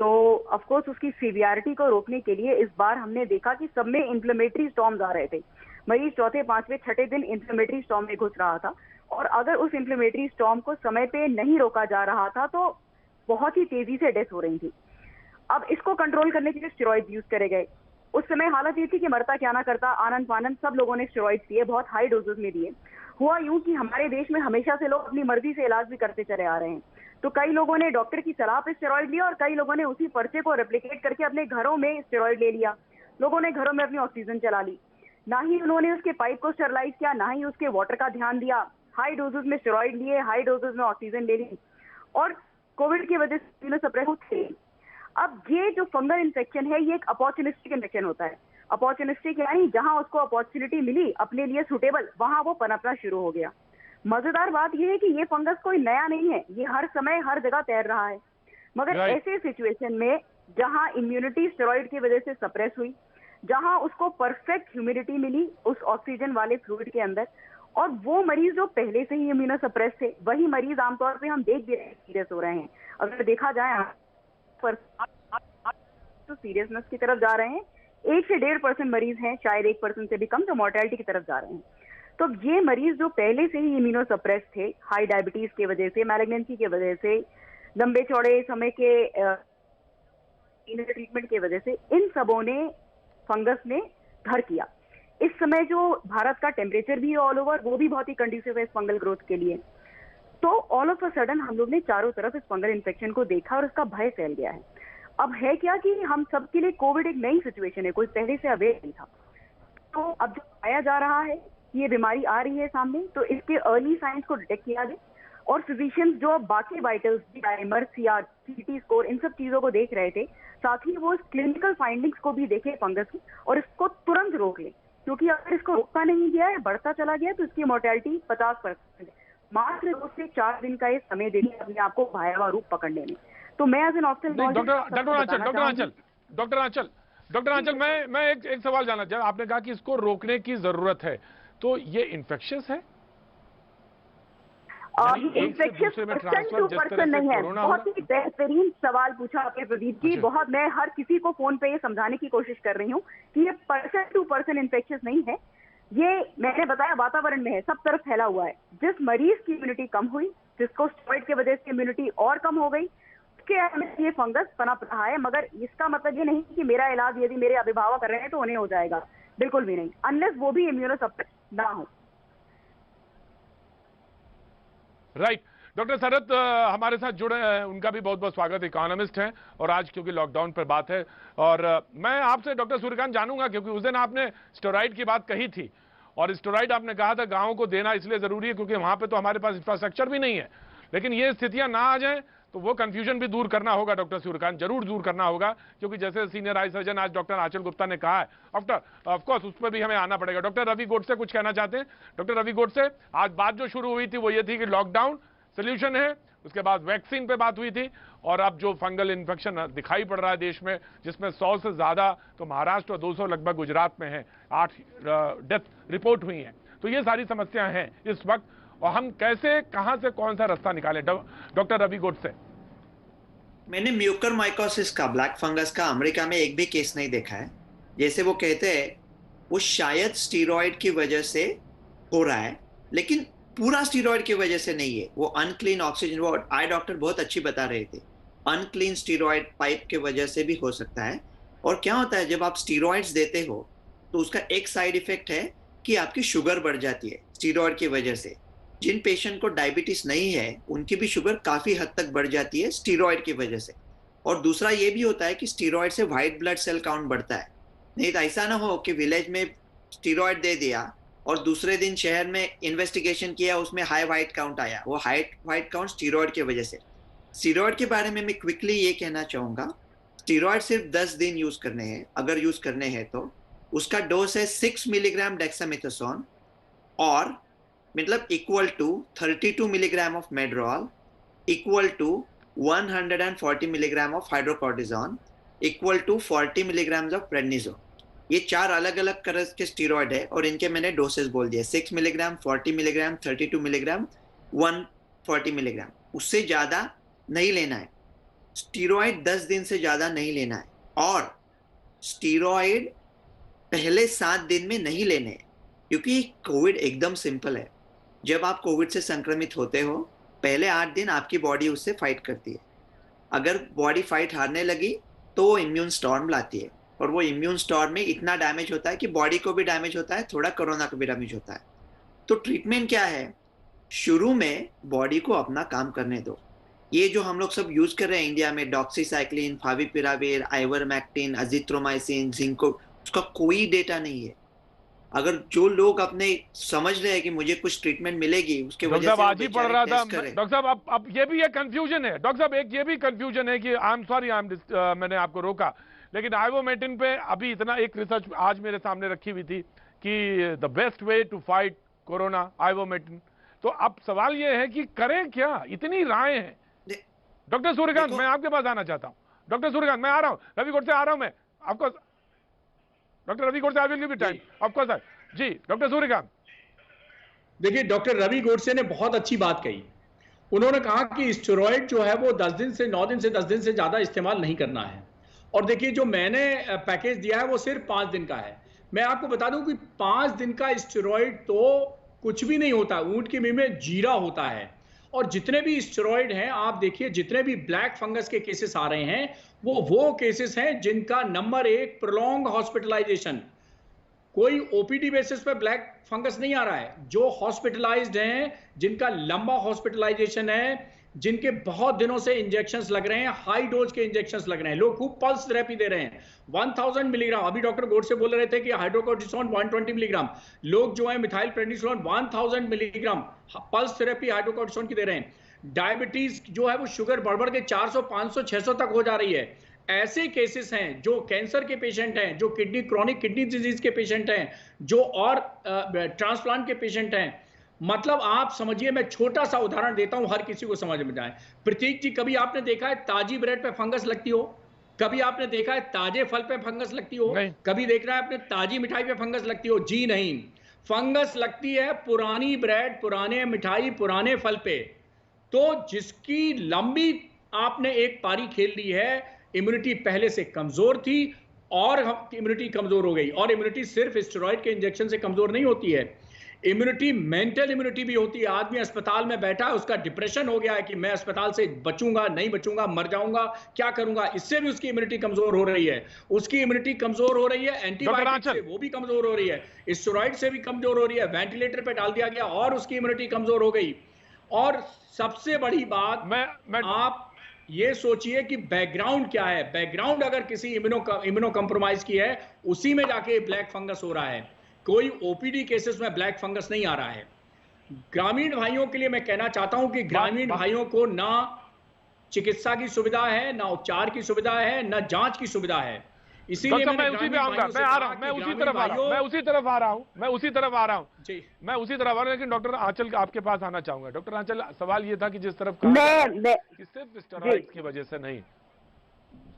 तो ऑफ कोर्स उसकी सीवियरिटी को रोकने के लिए इस बार हमने देखा कि सब में इन्फ्लेमेटरी स्टॉर्म्स आ रहे थे। मरीज चौथे, पांचवें, छठे दिन इन्फ्लेमेटरी स्टॉर्म में घुस रहा था, और अगर उस इन्फ्लेमेटरी स्टॉर्म को समय पे नहीं रोका जा रहा था तो बहुत ही तेजी से डेथ हो रही थी। अब इसको कंट्रोल करने के लिए स्टेरॉइड यूज करे गए। उस समय हालत ये थी कि मरता क्या ना करता, आनंद फानंद सब लोगों ने स्टेरॉइड दिए, बहुत हाई डोजेस में दिए। हुआ यूं कि हमारे देश में हमेशा से लोग अपनी मर्जी से इलाज भी करते चले आ रहे हैं, तो कई लोगों ने डॉक्टर की सलाह पे स्टेरॉइड लिया, और कई लोगों ने उसी पर्चे को रेप्लिकेट करके अपने घरों में स्टेरॉइड ले लिया। लोगों ने घरों में अपनी ऑक्सीजन चला ली, ना ही उन्होंने उसके पाइप को स्टेरलाइज किया, ना ही उसके वाटर का ध्यान दिया। हाई डोजेस में स्टेरॉइड लिए, हाई डोजेस में ऑक्सीजन ले ली, और कोविड की वजह से इम्यूनोसप्रेसिव थे। अब ये जो फंगल इन्फेक्शन है, ये एक अपॉर्चुनिस्टिक इन्फेक्शन होता है। अपॉर्चुनिस्टिक यानी जहां उसको अपॉर्चुनिटी मिली अपने लिए सुटेबल, वहां वो पनपना शुरू हो गया। मजेदार बात यह है कि ये फंगस कोई नया नहीं है, ये हर समय हर जगह तैर रहा है, मगर ऐसे सिचुएशन में जहां इम्यूनिटी स्टेरॉइड की वजह से सप्रेस हुई, जहां उसको परफेक्ट ह्यूमिडिटी मिली उस ऑक्सीजन वाले फ्लूइड के अंदर, और वो मरीज जो पहले से ही इम्यूनो सप्रेस थे, वही मरीज आमतौर पे हम देख भी रहे हैं सीरियस हो रहे हैं। अगर देखा जाए तो सीरियसनेस की तरफ जा रहे हैं, 1 से 1.5% मरीज हैं, शायद 1% से भी कम, जो मोर्टेलिटी की तरफ जा रहे हैं। तो ये मरीज जो पहले से ही इम्यूनो सप्रेस थे, हाई डायबिटीज की वजह से, मैलिग्नेंसी की वजह से, लंबे चौड़े समय के ट्रीटमेंट की वजह से, इन सबों ने फंगस ने घर किया। इस समय जो भारत का टेम्परेचर भी है ऑल ओवर, वो भी बहुत ही कंड्यूसिव है इस फंगल ग्रोथ के लिए। तो ऑल ऑफ अ सडन हम लोग ने चारों तरफ इस फंगल इन्फेक्शन को देखा और इसका भय फैल गया है। अब है क्या कि हम सबके लिए कोविड एक नई सिचुएशन है, कोई पहले से अवेयर नहीं था। तो अब जो पाया जा रहा है कि ये बीमारी आ रही है सामने, तो इसके अर्ली साइंस को डिटेक्ट किया गया और फिजिशियंस जो बाकी वाइटल्स, डायमर, सीआर, सीटी स्कोर, इन सब चीजों को देख रहे थे, साथ ही वो क्लिनिकल फाइंडिंग्स को भी देखे फंगस की और इसको तुरंत रोक ले, क्योंकि अगर इसको रोका नहीं गया है, बढ़ता चला गया, तो इसकी मोर्टेलिटी 50% है। मात्र 2 से 4 दिन का ये समय देगी अपने आप को भयावह रूप पकड़ने में। तो मैं एज एन डॉक्टर आंचल, मैं एक सवाल जानना चाहता हूं। आपने कहा कि इसको रोकने की जरूरत है, तो ये इन्फेक्शियस है? इन्फेक्शियस पर्सन नहीं है। बहुत ही बेहतरीन सवाल पूछा आपने प्रदीप जी। बहुत, मैं हर किसी को फोन पे ये समझाने की कोशिश कर रही हूँ कि ये पर्सन टू पर्सन इन्फेक्शियस नहीं है। ये मैंने बताया वातावरण में है, सब तरफ फैला हुआ है। जिस मरीज की इम्यूनिटी कम हुई, जिसको स्टेरॉइड की वजह से इम्यूनिटी और कम हो गई, उसके अंदर ये फंगस पनप रहा है। मगर इसका मतलब ये नहीं कि मेरा इलाज यदि मेरे अभिभावक कर रहे हैं तो उन्हें हो जाएगा, बिल्कुल भी नहीं, अनलेस वो भी इम्यूनो सप्रेस ना हो। राइट। डॉक्टर शरद हमारे साथ जुड़े हैं, उनका भी बहुत बहुत स्वागत। इकोनॉमिस्ट हैं और आज क्योंकि लॉकडाउन पर बात है, और मैं आपसे डॉक्टर सूर्यकांत जानूंगा, क्योंकि उस दिन आपने स्टेरॉइड की बात कही थी, और स्टेरॉइड आपने कहा था गांवों को देना इसलिए जरूरी है क्योंकि वहां पे तो हमारे पास इंफ्रास्ट्रक्चर भी नहीं है। लेकिन ये स्थितियां ना आ जाएं तो वो कंफ्यूजन भी दूर करना होगा डॉक्टर सूर्यकांत, जरूर दूर करना होगा, क्योंकि जैसे सीनियर आई सर्जन आज डॉक्टर आंचल गुप्ता ने कहा है, ऑफकोर्स उस पर भी हमें आना पड़ेगा। डॉक्टर रवि गोडसे कुछ कहना चाहते हैं? डॉक्टर रवि गोडसे, आज बात जो शुरू हुई थी वो ये थी कि लॉकडाउन सोल्यूशन है, उसके बाद वैक्सीन पे बात हुई थी, और अब जो फंगल इन्फेक्शन दिखाई पड़ रहा है देश में, जिसमें 100 से ज्यादा तो महाराष्ट्र और 200 लगभग गुजरात में है, 8 डेथ रिपोर्ट हुई हैं। तो ये सारी समस्याएं हैं इस वक्त, और हम कैसे, कहां से कौन सा रास्ता निकालें? डॉक्टर रवि गोडसे। मैंने म्यूकरमाइकोसिस का, ब्लैक फंगस का अमेरिका में एक भी केस नहीं देखा है। जैसे वो कहते हैं वो शायद स्टीरॉयड की वजह से हो रहा है, लेकिन पूरा स्टीरॉयड की वजह से नहीं है। वो अनक्लीन ऑक्सीजन, वो आई डॉक्टर बहुत अच्छी बता रहे थे, अनक्लीन स्टीरॉयड पाइप के वजह से भी हो सकता है। और क्या होता है जब आप स्टीरॉयड्स देते हो तो उसका एक साइड इफेक्ट है कि आपकी शुगर बढ़ जाती है स्टीरॉयड की वजह से। जिन पेशेंट को डायबिटीज नहीं है उनकी भी शुगर काफी हद तक बढ़ जाती है स्टीरॉयड की वजह से। और दूसरा ये भी होता है कि स्टीरॉयड से व्हाइट ब्लड सेल काउंट बढ़ता है। नहीं तो ऐसा ना हो कि विलेज में स्टीरॉयड दे दिया और दूसरे दिन शहर में इन्वेस्टिगेशन किया, उसमें हाई व्हाइट काउंट आया। वो हाई व्हाइट काउंट स्टीरॉयड की वजह से। स्टीरॉयड के बारे में मैं क्विकली ये कहना चाहूँगा, स्टीरॉयड सिर्फ 10 दिन यूज करने हैं। अगर यूज करने हैं तो उसका डोज है 6 मिलीग्राम डेक्सामेथासोन, और मतलब equal to 32 milligram of Medrol, equal to 140 milligram of hydrocortisone, equal to 40 milligram of prednisone. ये 4 अलग अलग तरह के स्टीरॉयड है और इनके मैंने डोसेस बोल दिए, 6 मिलीग्राम, 40 मिलीग्राम, 32 मिलीग्राम, 140 मिलीग्राम। उससे ज़्यादा नहीं लेना है। स्टीरॉयड 10 दिन से ज़्यादा नहीं लेना है, और स्टीरॉयड पहले 7 दिन में नहीं लेने हैं, क्योंकि कोविड एकदम सिंपल है। जब आप कोविड से संक्रमित होते हो, पहले 8 दिन आपकी बॉडी उससे फाइट करती है। अगर बॉडी फाइट हारने लगी तो वो इम्यून स्टॉर्म लाती है, और वो इम्यून स्टॉर्म में इतना डैमेज होता है कि बॉडी को भी डैमेज होता है, थोड़ा कोरोना को भी डैमेज होता है। तो ट्रीटमेंट क्या है? शुरू में बॉडी को अपना काम करने दो। ये जो हम लोग सब यूज कर रहे हैं इंडिया में, डॉक्सीसाइक्लिन, फाविपिराविर, आइवरमेक्टिन, अजिथ्रोमाइसिन, जिंको, उसका कोई डेटा नहीं है। अगर जो लोग अपने समझ रहे हैं कि मुझे कुछ ट्रीटमेंट मिलेगी, उसके वजह से आज ही पढ़ रहा था डॉक्टर साहब, अब ये भी एक कंफ्यूजन है डॉक्टर साहब, एक ये भी कंफ्यूजन है कि मैंने आपको रोका, लेकिन आइवोमेटिन पे अभी इतना एक रिसर्च आज मेरे सामने रखी हुई थी कि the best way to fight corona ivermectin. तो अब सवाल यह है कि करें क्या, इतनी राय है। डॉक्टर सूर्यकांत, मैं आपके पास आना चाहता हूं। डॉक्टर सूर्यकांत, मैं आ रहा हूं, रवि गोडसे आ रहा हूं मैं आपको। Doctor Ravi Godse, I will give you time of course sir. जी डॉक्टर सूर्यकांत। देखिए, डॉक्टर रवि गोडसे ने बहुत अच्छी बात कही। उन्होंने कहा कि स्टेरॉइड जो है वो 10 दिन से 9 दिन से 10 दिन से ज्यादा इस्तेमाल नहीं करना है। और देखिए, जो मैंने पैकेज दिया है वो सिर्फ 5 दिन का है। मैं आपको बता दूं कि 5 दिन का स्टेरॉइड तो कुछ भी नहीं होता, ऊंट के मुंह में जीरा होता है। और जितने भी स्टेरॉइड हैं, आप देखिए, जितने भी ब्लैक फंगस के केसेस आ रहे हैं वो केसेस हैं जिनका नंबर 1 प्रोलॉन्ग हॉस्पिटलाइजेशन। कोई ओपीडी बेसिस पे ब्लैक फंगस नहीं आ रहा है। जो हॉस्पिटलाइज्ड हैं, जिनका लंबा हॉस्पिटलाइजेशन है, जिनके बहुत दिनों से इंजेक्शंस लग रहे हैं, हाई डोज के इंजेक्शंस लग रहे हैं, लोग खूब पल्स थेरेपी दे रहे हैं 1000 मिलीग्राम। अभी डॉक्टर गोडसे बोल रहे थे कि हाइड्रोकोर्टिसोन 120 मिलीग्राम, लोग जो है methyl prednisolone 1000 milligram pulse therapy hydrocortisone की दे रहे हैं। डायबिटीज जो है वो शुगर बढ़ के 400 500 600 तक हो जा रही है। ऐसे केसेस हैं जो कैंसर के पेशेंट हैं, जो क्रोनिक किडनी डिजीज के पेशेंट हैं, जो और ट्रांसप्लांट के पेशेंट हैं। मतलब आप समझिए, मैं छोटा सा उदाहरण देता हूं, हर किसी को समझ में जाए। प्रतीक जी, कभी आपने देखा है ताजी ब्रेड पे फंगस लगती हो? कभी आपने देखा है ताजे फल पे फंगस लगती हो? कभी देख रहा है आपने ताजी मिठाई पे फंगस लगती हो? जी नहीं। फंगस लगती है पुरानी ब्रेड, पुराने मिठाई, पुराने फल पे। तो जिसकी लंबी आपने एक पारी खेल ली है, इम्यूनिटी पहले से कमजोर थी और इम्यूनिटी कमजोर हो गई। और इम्यूनिटी सिर्फ स्टेरॉइड के इंजेक्शन से कमजोर नहीं होती है, इम्यूनिटी मेंटल इम्यूनिटी भी होती है। आदमी अस्पताल में बैठा है, उसका डिप्रेशन हो गया है कि मैं अस्पताल से बचूंगा नहीं बचूंगा, मर जाऊंगा, क्या करूंगा, इससे भी उसकी इम्यूनिटी कमजोर हो रही है। उसकी इम्यूनिटी कमजोर हो रही है एंटीबायोटिक से, वो भी कमजोर हो रही है, स्टेरॉइड से भी कमजोर हो रही है, वेंटिलेटर पे डाल दिया गया और उसकी इम्यूनिटी कमजोर हो गई। और सबसे बड़ी बात, आप ये सोचिए कि बैकग्राउंड क्या है। बैकग्राउंड अगर किसी इम्यूनो कंप्रोमाइज की है, उसी में जाके ब्लैक फंगस हो रहा है। कोई ओपीडी केसेस में ब्लैक फंगस नहीं आ रहा है। ग्रामीण भाइयों के लिए मैं कहना चाहता हूं कि ग्रामीण भाइयों को ना चिकित्सा की सुविधा है, ना उपचार की सुविधा है, ना जांच की सुविधा है। इसीलिए मैं उसी पे आऊंगा, मैं आ रहा हूं, मैं उसी तरफ आ रहा हूं, मैं उसी तरफ आ रहा हूं, मैं उसी तरफ आ रहा हूं जी, मैं उसी तरफ आ रहा हूं। लेकिन डॉक्टर आंचल आपके पास आना चाहूंगा। डॉक्टर आंचल, सवाल ये था कि जिस तरफ कि सिर्फ स्टेरॉइड्स की वजह से नहीं।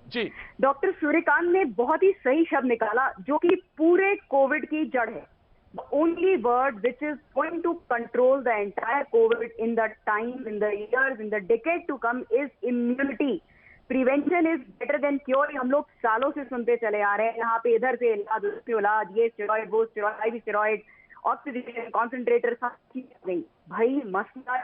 जी, डॉक्टर सूर्यकांत ने बहुत ही सही शब्द निकाला, जो कि पूरे कोविड की जड़ है। The only word which is going to control the entire COVID in the time, in the years, in the decade to come is immunity. Prevention is better than cure. हम लोग सालों से सुनते चले आ रहे हैं, यहाँ पे इधर से इलाज, उधर से इलाज, ये स्टेरॉइड, वो steroid, IV steroid, oxygen concentrator, सब चीज नहीं। भाई मसला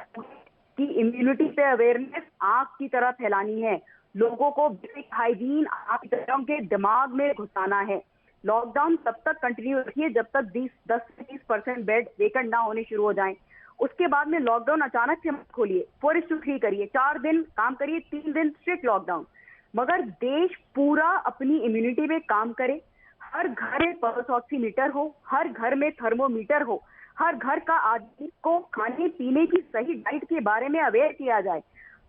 की इम्यूनिटी पे अवेयरनेस आग की तरह फैलानी है। लोगों को बेसिक हाइजीन आग की तरह के दिमाग में घुसाना है। लॉकडाउन तब तक कंटिन्यू रखिए जब तक 10 से 20% बेड वेकेंट ना होने शुरू हो जाएं। उसके बाद में लॉकडाउन अचानक से मत खोलिए, 4:3 करिए, 4 दिन काम करिए, 3 दिन स्ट्रिक्ट लॉकडाउन। मगर देश पूरा अपनी इम्यूनिटी में काम करे। हर घर में पल्स ऑक्सीमीटर हो, हर घर में थर्मोमीटर हो, हर घर का आदमी को खाने पीने की सही डाइट के बारे में अवेयर किया जाए।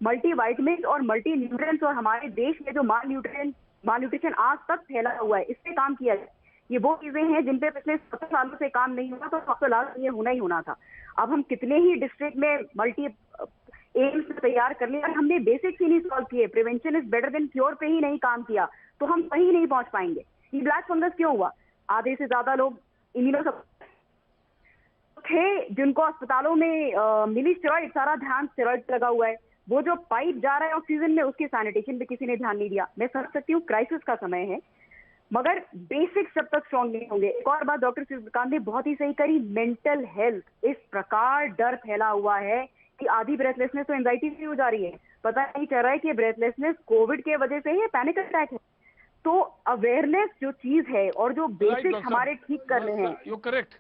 मल्टीवाइटमिन और मल्टी न्यूट्रिएंट्स और हमारे देश में जो मालन्यूट्रिशन आज तक फैला हुआ है, इस पे काम किया जाए। ये वो चीजें हैं जिन पे पिछले 70 सालों से काम नहीं हुआ, तो 100 साल ये होना ही होना था। अब हम कितने ही डिस्ट्रिक्ट में मल्टी एम्स तैयार कर लिए, हमने बेसिक्स ही नहीं सॉल्व किए, prevention is better than cure पे ही नहीं काम किया, तो हम कहीं नहीं पहुंच पाएंगे। ये ब्लैक फंगस क्यों हुआ? आधे से ज्यादा लोग इम्यूनो थे जिनको अस्पतालों में मिली स्टेरॉइड, सारा ध्यान स्टेरॉइड लगा हुआ है। वो जो पाइप जा रहा है ऑक्सीजन में, उसके सैनिटेशन पे किसी ने ध्यान नहीं दिया। मैं समझ सकती हूँ क्राइसिस का समय है, मगर बेसिक्स जब तक स्ट्रॉन्ग नहीं होंगे। एक और बात डॉक्टर सूर्यकांत ने बहुत ही सही करी, मेंटल हेल्थ। इस प्रकार डर फैला हुआ है कि आधी ब्रेथलेसनेस तो एंजाइटी से हो जा रही है, पता नहीं चल रहा है कि ब्रेथलेसनेस कोविड के वजह से है, पैनिक अटैक है। तो अवेयरनेस जो चीज है और जो बेसिक्स हमारे ठीक कर रहे हैं, यू करेक्ट,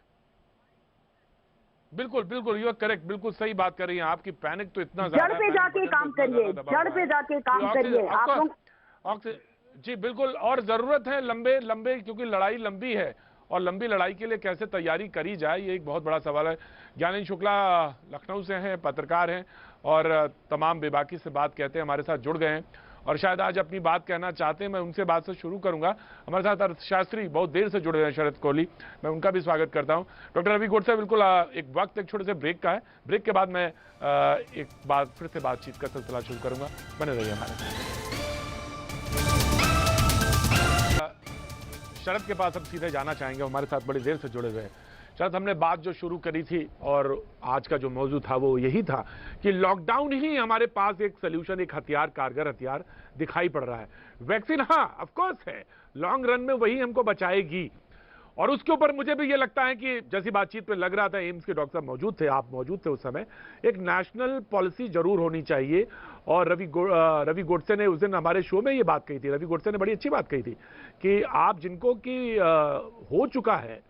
बिल्कुल बिल्कुल, यू आर करेक्ट, बिल्कुल सही बात कर रही हैं आपकी। पैनिक तो इतना जड़ पे जाके काम करिए, जड़ पे जाके काम करिए आप लोग। जी बिल्कुल, और जरूरत है लंबे, क्योंकि लड़ाई लंबी है और लंबी लड़ाई के लिए कैसे तैयारी करी जाए, ये एक बहुत बड़ा सवाल है। ज्ञानेंद्र शुक्ला लखनऊ से हैं, पत्रकार हैं और तमाम बेबाकी से बात कहते हैं, हमारे साथ जुड़ गए हैं। और शायद आज अपनी बात कहना चाहते हैं। मैं उनसे बात से शुरू करूंगा। हमारे साथ अर्थशास्त्री बहुत देर से जुड़े हुए हैं शरद कोहली, मैं उनका भी स्वागत करता हूं। डॉक्टर रवि गोडसे, बिल्कुल एक वक्त एक छोटे से ब्रेक का है, ब्रेक के बाद मैं एक बार फिर से बातचीत का सिलसिला शुरू करूंगा, बने रहिए हमारे साथ। शरद के पास हम सीधे जाना चाहेंगे, हमारे साथ बड़ी देर से जुड़े हुए हैं। शरद, हमने बात जो शुरू करी थी और आज का जो मौजू था वो यही था कि लॉकडाउन ही हमारे पास एक सोल्यूशन, एक हथियार, कारगर हथियार दिखाई पड़ रहा है। वैक्सीन हाँ ऑफ कोर्स है, लॉन्ग रन में वही हमको बचाएगी। और उसके ऊपर मुझे भी ये लगता है कि जैसी बातचीत में लग रहा था, एम्स के डॉक्टर साहब मौजूद थे, आप मौजूद थे उस समय, एक नेशनल पॉलिसी जरूर होनी चाहिए। और रवि गोडसे ने उस दिन हमारे शो में ये बात कही थी। रवि गोडसे ने बड़ी अच्छी बात कही थी कि आप जिनको कि हो चुका है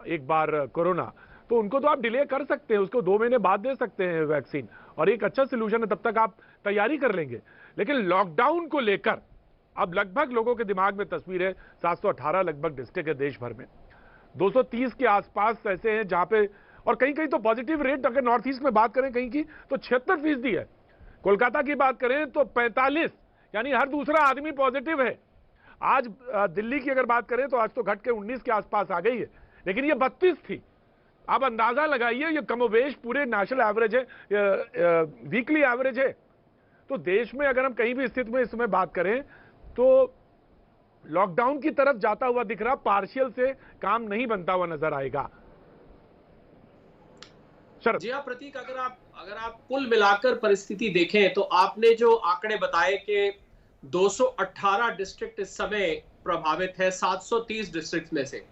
एक बार कोरोना, तो उनको तो आप डिले कर सकते हैं, उसको 2 महीने बाद दे सकते हैं वैक्सीन, और एक अच्छा सोल्यूशन है, तब तक आप तैयारी कर लेंगे। लेकिन लॉकडाउन को लेकर अब लगभग लोगों के दिमाग में तस्वीर है, 718 लगभग डिस्ट्रिक्ट है देश भर में, 230 के आसपास ऐसे हैं जहां पे, और कहीं कहीं तो पॉजिटिव रेट अगर नॉर्थ ईस्ट में बात करें कहीं की तो 76% है। कोलकाता की बात करें तो 45, यानी हर दूसरा आदमी पॉजिटिव है। आज दिल्ली की अगर बात करें तो आज तो घट के 19 के आसपास आ गई है, लेकिन ये 32 थी। आप अंदाजा लगाइए, ये कमोवेश पूरे नेशनल एवरेज है, वीकली एवरेज है। तो देश में अगर हम कहीं भी स्थिति में इस समय बात करें तो लॉकडाउन की तरफ जाता हुआ दिख रहा, पार्शियल से काम नहीं बनता हुआ नजर आएगा। जी हाँ प्रतीक, अगर आप कुल मिलाकर परिस्थिति देखें तो आपने जो आंकड़े बताए कि 218 डिस्ट्रिक्ट इस समय प्रभावित है 730 डिस्ट्रिक्ट में से,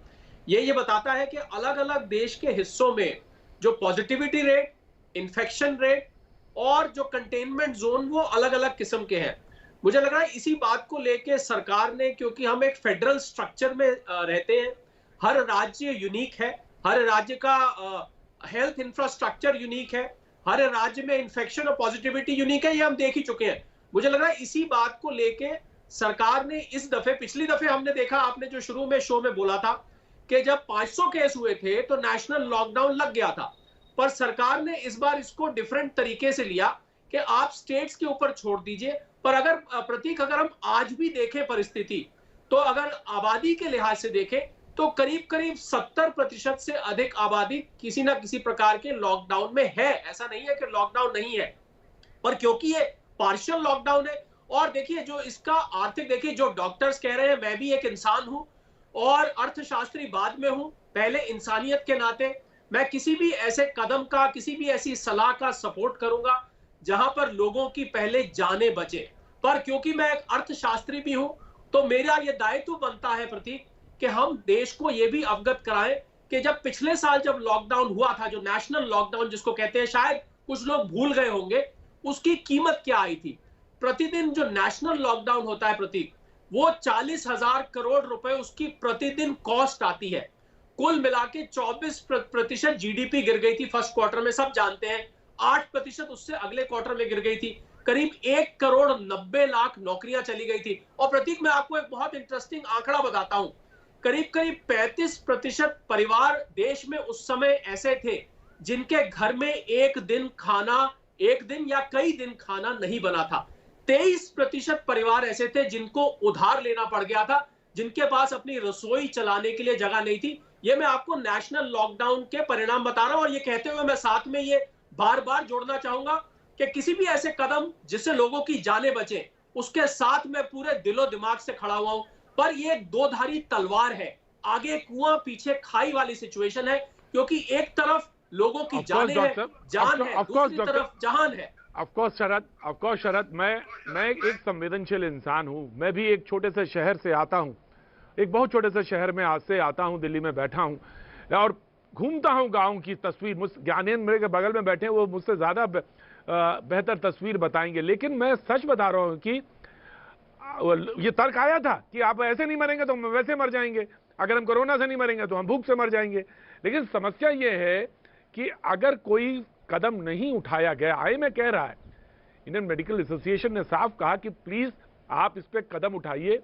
ये बताता है कि अलग अलग देश के हिस्सों में जो पॉजिटिविटी रेट, इन्फेक्शन रेट और जो कंटेनमेंट जोन वो अलग अलग किस्म के हैं। मुझे लग रहा है इसी बात को लेके सरकार ने, क्योंकि हम एक फेडरल स्ट्रक्चर में रहते हैं, हर राज्य यूनिक है, हर राज्य का हेल्थ इंफ्रास्ट्रक्चर यूनिक है, हर राज्य में इन्फेक्शन और पॉजिटिविटी यूनिक है, ये हम देख ही चुके हैं। मुझे लग रहा है इसी बात को लेके सरकार ने इस दफे, पिछली दफे हमने देखा, आपने जो शुरू में शो में बोला था कि जब 500 केस हुए थे तो नेशनल लॉकडाउन लग गया था, पर सरकार ने इस बार इसको डिफरेंट तरीके से लिया कि आप स्टेट्स के ऊपर छोड़ दीजिए। पर अगर प्रतीक, अगर हम आज भी देखें परिस्थिति, तो अगर आबादी के लिहाज से देखें तो करीब करीब 70% से अधिक आबादी किसी ना किसी प्रकार के लॉकडाउन में है। ऐसा नहीं है कि लॉकडाउन नहीं है, पर क्योंकि ये पार्शियल लॉकडाउन है, और देखिए जो इसका आर्थिक, देखिए जो डॉक्टर्स कह रहे हैं, मैं भी एक इंसान हूं और अर्थशास्त्री बाद में हूं, पहले इंसानियत के नाते मैं किसी भी ऐसे कदम का, किसी भी ऐसी सलाह का सपोर्ट करूंगा जहां पर लोगों की पहले जानें बचे। पर क्योंकि मैं एक अर्थशास्त्री भी हूं तो मेरा यह दायित्व बनता है प्रतीक कि हम देश को यह भी अवगत कराएं कि जब पिछले साल जब लॉकडाउन हुआ था, जो नेशनल लॉकडाउन जिसको कहते हैं, शायद कुछ लोग भूल गए होंगे, उसकी कीमत क्या आई थी। प्रतिदिन जो नेशनल लॉकडाउन होता है प्रतीक, वो 40,000 करोड़ रुपए उसकी प्रतिदिन कॉस्ट आती है। कुल मिला के 24% जीडीपी गिर गई थी फर्स्ट क्वार्टर में, सब जानते हैं। 8% उससे अगले क्वार्टर में गिर गई थी। करीब 1,90,00,000 नौकरियां चली गई थी। और प्रतीक, मैं आपको एक बहुत इंटरेस्टिंग आंकड़ा बताता हूं, करीब 35% परिवार देश में उस समय ऐसे थे जिनके घर में एक दिन या कई दिन खाना नहीं बना था। 23% परिवार ऐसे थे जिनको उधार लेना पड़ गया था, जिनके पास अपनी रसोई चलाने के लिए जगह नहीं थी। ये मैं आपको नेशनल लॉकडाउन के परिणाम बता रहा हूं, और ये कहते हुए मैं साथ में ये बार बार जोड़ना चाहूंगा कि किसी भी ऐसे कदम जिससे लोगों की जानें बचे, उसके साथ मैं पूरे दिलो दिमाग से खड़ा हुआ हूं। पर ये दो-धारी तलवार है, आगे कुआं पीछे खाई वाली सिचुएशन है, क्योंकि एक तरफ लोगों की जान है, दूसरी तरफ जहान है। ऑफकोर्स शरद, मैं एक संवेदनशील इंसान हूं। मैं भी एक छोटे से शहर से आता हूं, एक बहुत छोटे से शहर में आज से आता हूं, दिल्ली में बैठा हूं और घूमता हूं गांव की तस्वीर। ज्ञानेंद्र मेरे के बगल में बैठे हैं, वो मुझसे ज्यादा बेहतर तस्वीर बताएंगे। लेकिन मैं सच बता रहा हूं कि ये तर्क आया था कि आप ऐसे नहीं मरेंगे तो हम वैसे मर जाएंगे, अगर हम कोरोना से नहीं मरेंगे तो हम भूख से मर जाएंगे। लेकिन समस्या ये है कि अगर कोई कदम नहीं उठाया गया, आईएमए कह रहा है, इंडियन मेडिकल एसोसिएशन ने साफ कहा कि प्लीज आप इस पे कदम उठाइए।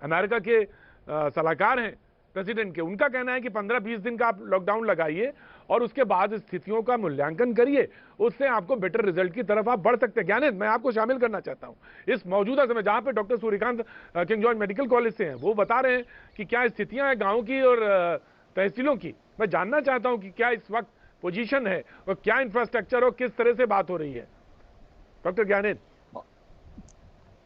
अमेरिका के सलाहकार हैं प्रेसिडेंट के, उनका कहना है कि 15-20 दिन का आप लॉकडाउन लगाइए और उसके बाद स्थितियों का मूल्यांकन करिए, उससे आपको बेटर रिजल्ट की तरफ आप बढ़ सकते हैं। ज्ञानेंद्र, मैं आपको शामिल करना चाहता हूं इस मौजूदा समय, जहां पे doctor Suryakant king George medical college से हैं, वो बता रहे हैं कि क्या स्थितियां हैं गाँव की और तहसीलों की। मैं जानना चाहता हूं कि क्या इस वक्त पोजीशन है और क्या इंफ्रास्ट्रक्चर और किस तरह से बात हो रही है। डॉक्टर ज्ञानेंद्र।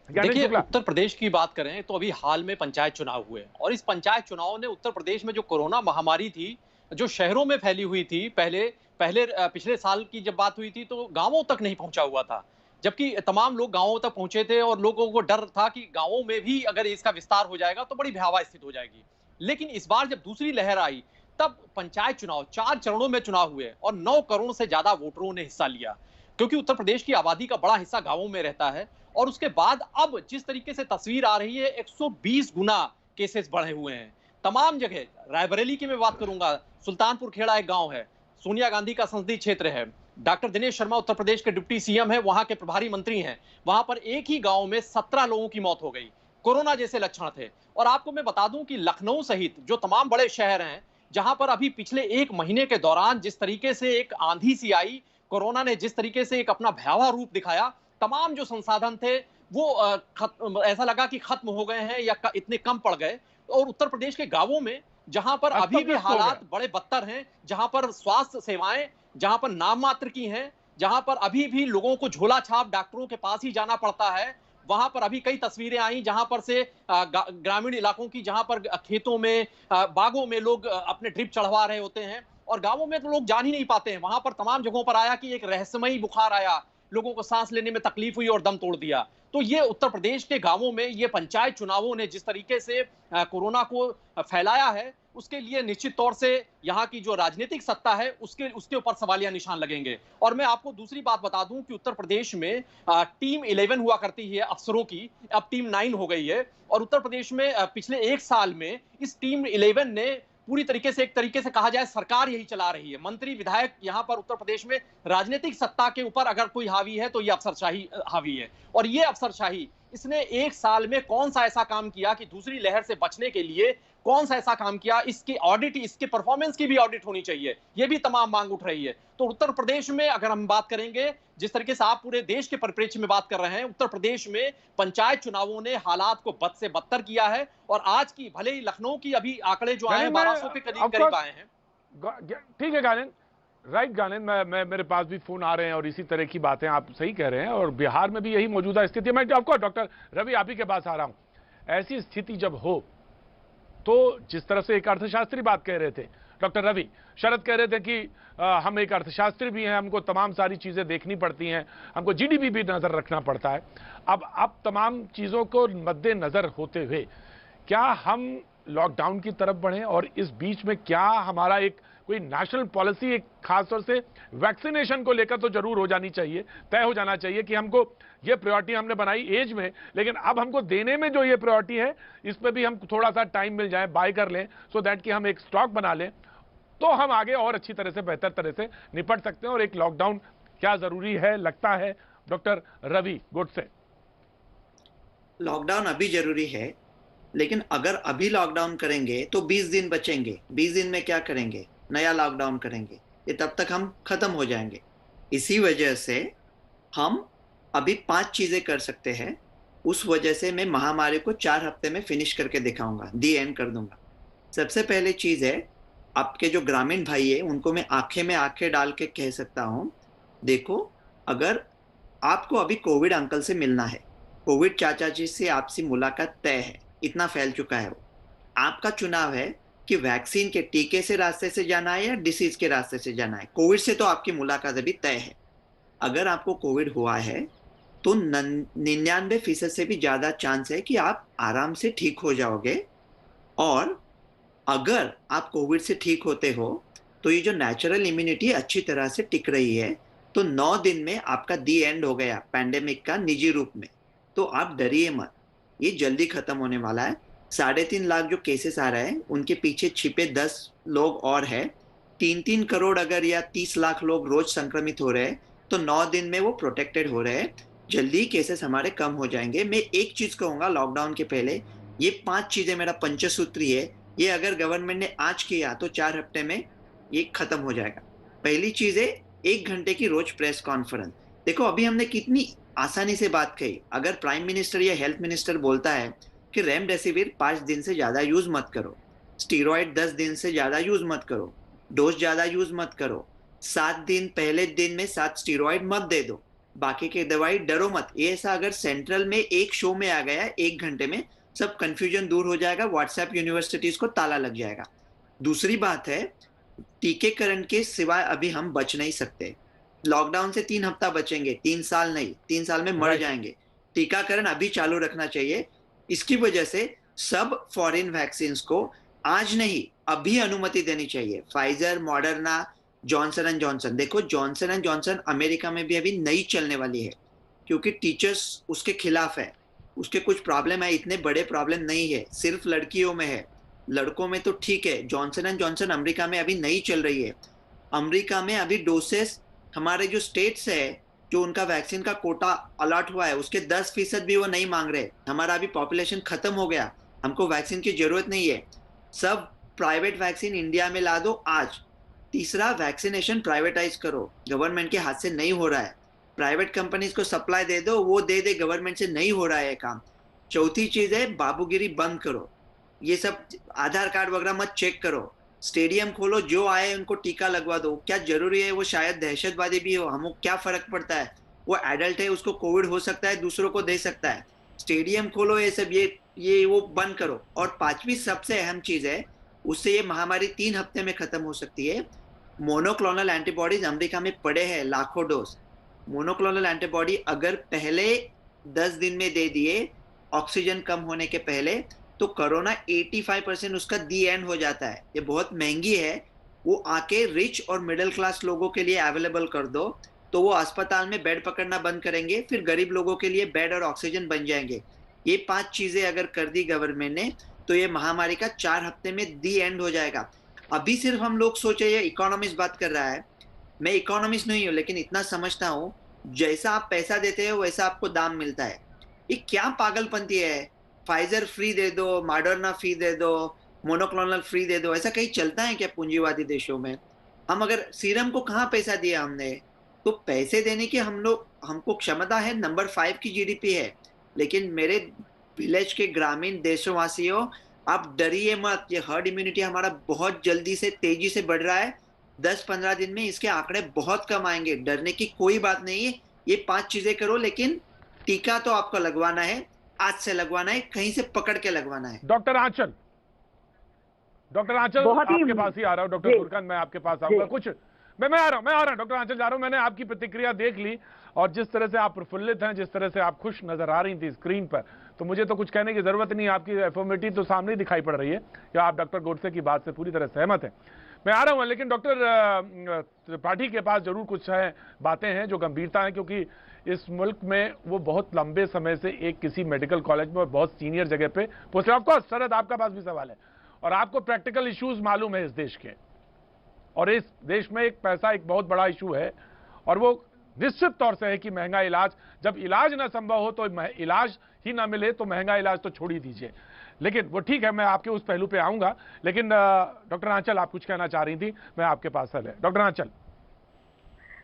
देखिए, उत्तर प्रदेश की बात करें तो अभी हाल में पंचायत चुनाव हुए और इस पंचायत चुनाव ने उत्तर प्रदेश में जो कोरोना महामारी थी, जो शहरों में फैली हुई थी, पिछले साल की जब बात हुई थी तो गांवों तक नहीं पहुंचा हुआ था, जबकि तमाम लोग गांवों तक पहुंचे थे और लोगों को डर था कि गांवों में भी अगर इसका विस्तार हो जाएगा तो बड़ी भयावह स्थिति हो जाएगी। लेकिन इस बार जब दूसरी लहर आई तब पंचायत चुनाव 4 चरणों में चुनाव हुए और 9 करोड़ से ज्यादा वोटरों ने हिस्सा लिया, क्योंकि उत्तर प्रदेश की आबादी का बड़ा हिस्सा गांवों में रहता है। और उसके बाद अब जिस तरीके से तस्वीर आ रही है, 120 गुना केसेस बढ़े हुए हैं तमाम जगह। रायबरेली की मैं बात करूंगा, सुल्तानपुर खेड़ा एक गांव है, सोनिया गांधी का संसदीय क्षेत्र है, डॉक्टर दिनेश शर्मा उत्तर प्रदेश के डिप्टी सीएम है, वहां के प्रभारी मंत्री हैं, वहां पर एक ही गांव में 17 लोगों की मौत हो गई, कोरोना जैसे लक्षण थे। और आपको मैं बता दूं कि लखनऊ सहित जो तमाम बड़े शहर हैं, जहां पर अभी पिछले 1 महीने के दौरान जिस तरीके से एक आंधी सी आई, कोरोना ने जिस तरीके से एक अपना भयावह रूप दिखाया, तमाम जो संसाधन थे वो ऐसा लगा कि खत्म हो गए हैं या इतने कम पड़ गए। और उत्तर प्रदेश के गांवों में जहां पर अभी भी हालात बड़े बदतर हैं, जहां पर स्वास्थ्य सेवाएं जहां पर नाम मात्र की हैं, जहां पर अभी भी लोगों को झोला छाप डॉक्टरों के पास ही जाना पड़ता है, वहां पर अभी कई तस्वीरें आई जहां पर से ग्रामीण इलाकों की, जहां पर खेतों में बागों में लोग अपने ड्रिप चढ़वा रहे होते हैं और गांवों में तो लोग जान ही नहीं पाते हैं। वहां पर तमाम जगहों पर आया कि एक रहस्यमयी बुखार आया, लोगों को सांस लेने में तकलीफ हुई और दम तोड़ दिया। तो ये उत्तर प्रदेश के गांवों में ये पंचायत चुनावों ने जिस तरीके से कोरोना को फैलाया है, उसके लिए निश्चित तौर से यहाँ की जो राजनीतिक सत्ता है उसके ऊपर सवालिया निशान लगेंगे। और मैं आपको दूसरी बात बता दूं कि उत्तर प्रदेश में टीम 11 हुआ करती है अफसरों की, अब टीम 9 हो गई है। और उत्तर प्रदेश में पिछले 1 साल में इस टीम 11 ने पूरी तरीके से, एक तरीके से कहा जाए, सरकार यही चला रही है। मंत्री विधायक यहाँ पर उत्तर प्रदेश में राजनीतिक सत्ता के ऊपर अगर कोई हावी है तो ये अफसरशाही हावी है। और ये अफसरशाही इसने 1 साल में कौन सा ऐसा काम किया कि दूसरी लहर से बचने के लिए कौन सा ऐसा काम किया, इसकी ऑडिट, इसके परफॉर्मेंस की भी ऑडिट होनी चाहिए, ये भी तमाम मांग उठ रही है। तो उत्तर प्रदेश में अगर हम बात करेंगे, जिस तरीके से आप पूरे देश के परिप्रेक्ष्य में बात कर रहे हैं, उत्तर प्रदेश में पंचायत चुनावों ने हालात को बद से बदतर किया है। और आज की, भले ही लखनऊ की अभी आंकड़े जो आए हैं 1200 के करीब आए हैं। ठीक है गानेंद्र, राइट गानेंद्र, मैं मेरे पास भी फोन आ रहे हैं और इसी तरह की बातें आप सही कह रहे हैं और बिहार में भी यही मौजूदा स्थिति है। मैं आपको डॉक्टर रवि आप ही के पास आ रहा हूं। ऐसी स्थिति जब हो तो जिस तरह से एक अर्थशास्त्री बात कह रहे थे डॉक्टर रवि, शरद कह रहे थे कि हम एक अर्थशास्त्री भी हैं, हमको तमाम सारी चीजें देखनी पड़ती हैं, हमको जीडीपी भी नजर रखना पड़ता है। अब तमाम चीजों को मद्देनजर होते हुए क्या हम लॉकडाउन की तरफ बढ़े और इस बीच में क्या हमारा एक कोई नेशनल पॉलिसी, एक खासतौर से वैक्सीनेशन को लेकर तो जरूर हो जानी चाहिए, तय हो जाना चाहिए कि हमको ये प्रायोरिटी हमने बनाई एज में, लेकिन अब हमको देने में जो ये प्रायोरिटी है इस पे भी हम थोड़ा सा टाइम मिल जाए, बाय कर लें, सो दैट कि हम एक स्टॉक बना लें, तो हम आगे और अच्छी तरह से, बेहतर तरह से निपट सकते हैं। और एक लॉकडाउन क्या जरूरी है लगता है डॉक्टर रवि गोडसे? लॉकडाउन अभी जरूरी है, लेकिन अगर अभी लॉकडाउन करेंगे तो 20 दिन बचेंगे। 20 दिन में क्या करेंगे? नया लॉकडाउन करेंगे, ये तब तक हम खत्म हो जाएंगे। इसी वजह से हम अभी 5 चीजें कर सकते हैं। उस वजह से मैं महामारी को 4 हफ्ते में फिनिश करके दिखाऊंगा, दी एंड कर दूंगा। सबसे पहले चीज है, आपके जो ग्रामीण भाई है उनको मैं आंखें में आंखें डाल के कह सकता हूं, देखो, अगर आपको अभी कोविड अंकल से मिलना है, कोविड चाचा जी से आपसी मुलाकात तय है, इतना फैल चुका है वो, आपका चुनाव है कि वैक्सीन के टीके से रास्ते से जाना है या डिसीज के रास्ते से जाना है। कोविड से तो आपकी मुलाकात अभी तय है। अगर आपको कोविड हुआ है तो 99% से भी ज्यादा चांस है कि आप आराम से ठीक हो जाओगे। और अगर आप कोविड से ठीक होते हो तो ये जो नेचुरल इम्यूनिटी अच्छी तरह से टिक रही है, तो 9 दिन में आपका दी एंड हो गया पैंडेमिक का निजी रूप में। तो आप डरिए मत, ये जल्दी खत्म होने वाला है। 3.5 लाख जो केसेस आ रहे हैं उनके पीछे छिपे 10 लोग और है। 3-3 करोड़ अगर या 30 लाख लोग रोज संक्रमित हो रहे हैं तो 9 दिन में वो प्रोटेक्टेड हो रहे हैं। जल्दी केसेस हमारे कम हो जाएंगे। मैं एक चीज कहूंगा लॉकडाउन के पहले, ये 5 चीजें मेरा पंचसूत्री है, ये अगर गवर्नमेंट ने आज किया तो 4 हफ्ते में ये खत्म हो जाएगा। पहली चीज है 1 घंटे की रोज प्रेस कॉन्फ्रेंस। देखो अभी हमने कितनी आसानी से बात कही। अगर प्राइम मिनिस्टर या हेल्थ मिनिस्टर बोलता है कि रेमडेसिविर 5 दिन से ज्यादा यूज मत करो, स्टीरॉयड 10 दिन से ज्यादा यूज मत करो, डोज ज्यादा यूज मत करो, 7 दिन पहले दिन में 7 स्टीरॉयड मत दे दो, बाकी की दवाई डरो मत, ये ऐसा अगर सेंट्रल में एक शो में आ गया 1 घंटे में, सब कंफ्यूजन दूर हो जाएगा, व्हाट्सएप यूनिवर्सिटीज को ताला लग जाएगा। दूसरी बात है टीकेकरण के सिवाय अभी हम बच नहीं सकते। लॉकडाउन से 3 हफ्ता बचेंगे, 3 साल नहीं, 3 साल में मर जाएंगे। टीकाकरण अभी चालू रखना चाहिए। इसकी वजह से सब फॉरेन वैक्सीन को आज नहीं अभी अनुमति देनी चाहिए। Pfizer, Moderna, Johnson and Johnson. देखो जॉनसन एंड जॉनसन अमेरिका में भी अभी नहीं चलने वाली है क्योंकि टीचर्स उसके खिलाफ है, उसके कुछ प्रॉब्लम है, इतने बड़े प्रॉब्लम नहीं है, सिर्फ लड़कियों में है, लड़कों में तो ठीक है। जॉनसन एंड जॉनसन अमेरिका में अभी नहीं चल रही है। अमेरिका में अभी डोसेस हमारे जो स्टेट्स है जो उनका वैक्सीन का कोटा अलॉट हुआ है उसके 10% भी वो नहीं मांग रहे। हमारा अभी पॉपुलेशन खत्म हो गया, हमको वैक्सीन की जरूरत नहीं है। सब प्राइवेट वैक्सीन इंडिया में ला दो आज। तीसरा, वैक्सीनेशन प्राइवेटाइज करो, गवर्नमेंट के हाथ से नहीं हो रहा है। प्राइवेट कंपनीज को सप्लाई दे दो, वो दे दे, गवर्नमेंट से नहीं हो रहा है काम। चौथी चीज है बाबूगिरी बंद करो, ये सब आधार कार्ड वगैरह मत चेक करो। स्टेडियम खोलो, जो आए उनको टीका लगवा दो। क्या जरूरी है वो शायद दहशतवादी भी हो, हमको क्या फर्क पड़ता है, वो एडल्ट है, उसको कोविड हो सकता है, दूसरों को दे सकता है। स्टेडियम खोलो, ये सब ये वो बंद करो। और 5वीं सबसे अहम चीज है, उससे ये महामारी 3 हफ्ते में खत्म हो सकती है। मोनोक्लोनल एंटीबॉडीज अमेरिका में पड़े हैं लाखों डोज। मोनोक्लोनल एंटीबॉडी अगर पहले 10 दिन में दे दिए ऑक्सीजन कम होने के पहले, तो कोरोना 85% उसका दी एंड हो जाता है। ये बहुत महंगी है, वो आके रिच और मिडिल क्लास लोगों के लिए अवेलेबल कर दो, तो वो अस्पताल में बेड पकड़ना बंद करेंगे, फिर गरीब लोगों के लिए बेड और ऑक्सीजन बन जाएंगे। ये 5 चीजें अगर कर दी गवर्नमेंट ने तो ये महामारी का 4 हफ्ते में दी एंड हो जाएगा। अभी सिर्फ हम लोग सोचे, ये इकोनॉमिस्ट बात कर रहा है, मैं इकोनॉमिस्ट नहीं हूँ लेकिन इतना समझता हूँ, जैसा आप पैसा देते हो वैसा आपको दाम मिलता है। ये क्या पागलपंती है, फाइजर फ्री दे दो, मॉडर्ना फ्री दे दो, मोनोक्लोनल फ्री दे दो, ऐसा कहीं चलता है क्या पूंजीवादी देशों में? हम अगर सीरम को कहाँ पैसा दिया हमने, तो पैसे देने की हमको क्षमता है, नंबर 5 की जीडीपी है। लेकिन मेरे विलेज के ग्रामीण देशवासियों, आप डरिए मत, ये हर्ड इम्यूनिटी हमारा बहुत जल्दी से तेजी से बढ़ रहा है। 10-15 दिन में इसके आंकड़े बहुत कम आएंगे, डरने की कोई बात नहीं है। ये 5 चीजें करो, लेकिन टीका तो आपको लगवाना है, आज से लगवाना है, कहीं से पकड़ के लगवाना है। डॉक्टर आंचल आपके पास ही आ रहा हूं। डॉक्टर गुरकांत, मैं आपके पास आऊंगा। कुछ मैं आ रहा हूं डॉक्टर आंचल, जा रहा हूं। मैंने आपकी प्रतिक्रिया देख ली और जिस तरह से आप प्रफुल्लित हैं, जिस तरह से आप खुश नजर आ रही थी स्क्रीन पर, तो मुझे तो कुछ कहने की जरूरत नहीं। आपकी एफर्मेटिव तो सामने ही दिखाई पड़ रही है कि आप डॉक्टर गोडसे की बात से पूरी तरह सहमत हैं। मैं आ रहा हूं, लेकिन डॉक्टर त्रिपाठी के पास जरूर कुछ है बातें हैं जो गंभीरता है, क्योंकि इस मुल्क में वो बहुत लंबे समय से एक किसी मेडिकल कॉलेज में और बहुत सीनियर जगह पे पोस्ट। ऑफकोर्स सरहद, आपका पास भी सवाल है और आपको प्रैक्टिकल इश्यूज मालूम है इस देश के, और इस देश में एक पैसा एक बहुत बड़ा इशू है, और वो निश्चित तौर से है कि महंगा इलाज, जब इलाज ना संभव हो तो इलाज ही ना मिले तो महंगा इलाज तो छोड़ ही दीजिए। लेकिन वो ठीक है, मैं आपके उस पहलू पे आऊंगा। लेकिन डॉक्टर आंचल, आप कुछ कहना चाह रही थी, मैं आपके पास है डॉक्टर आंचल।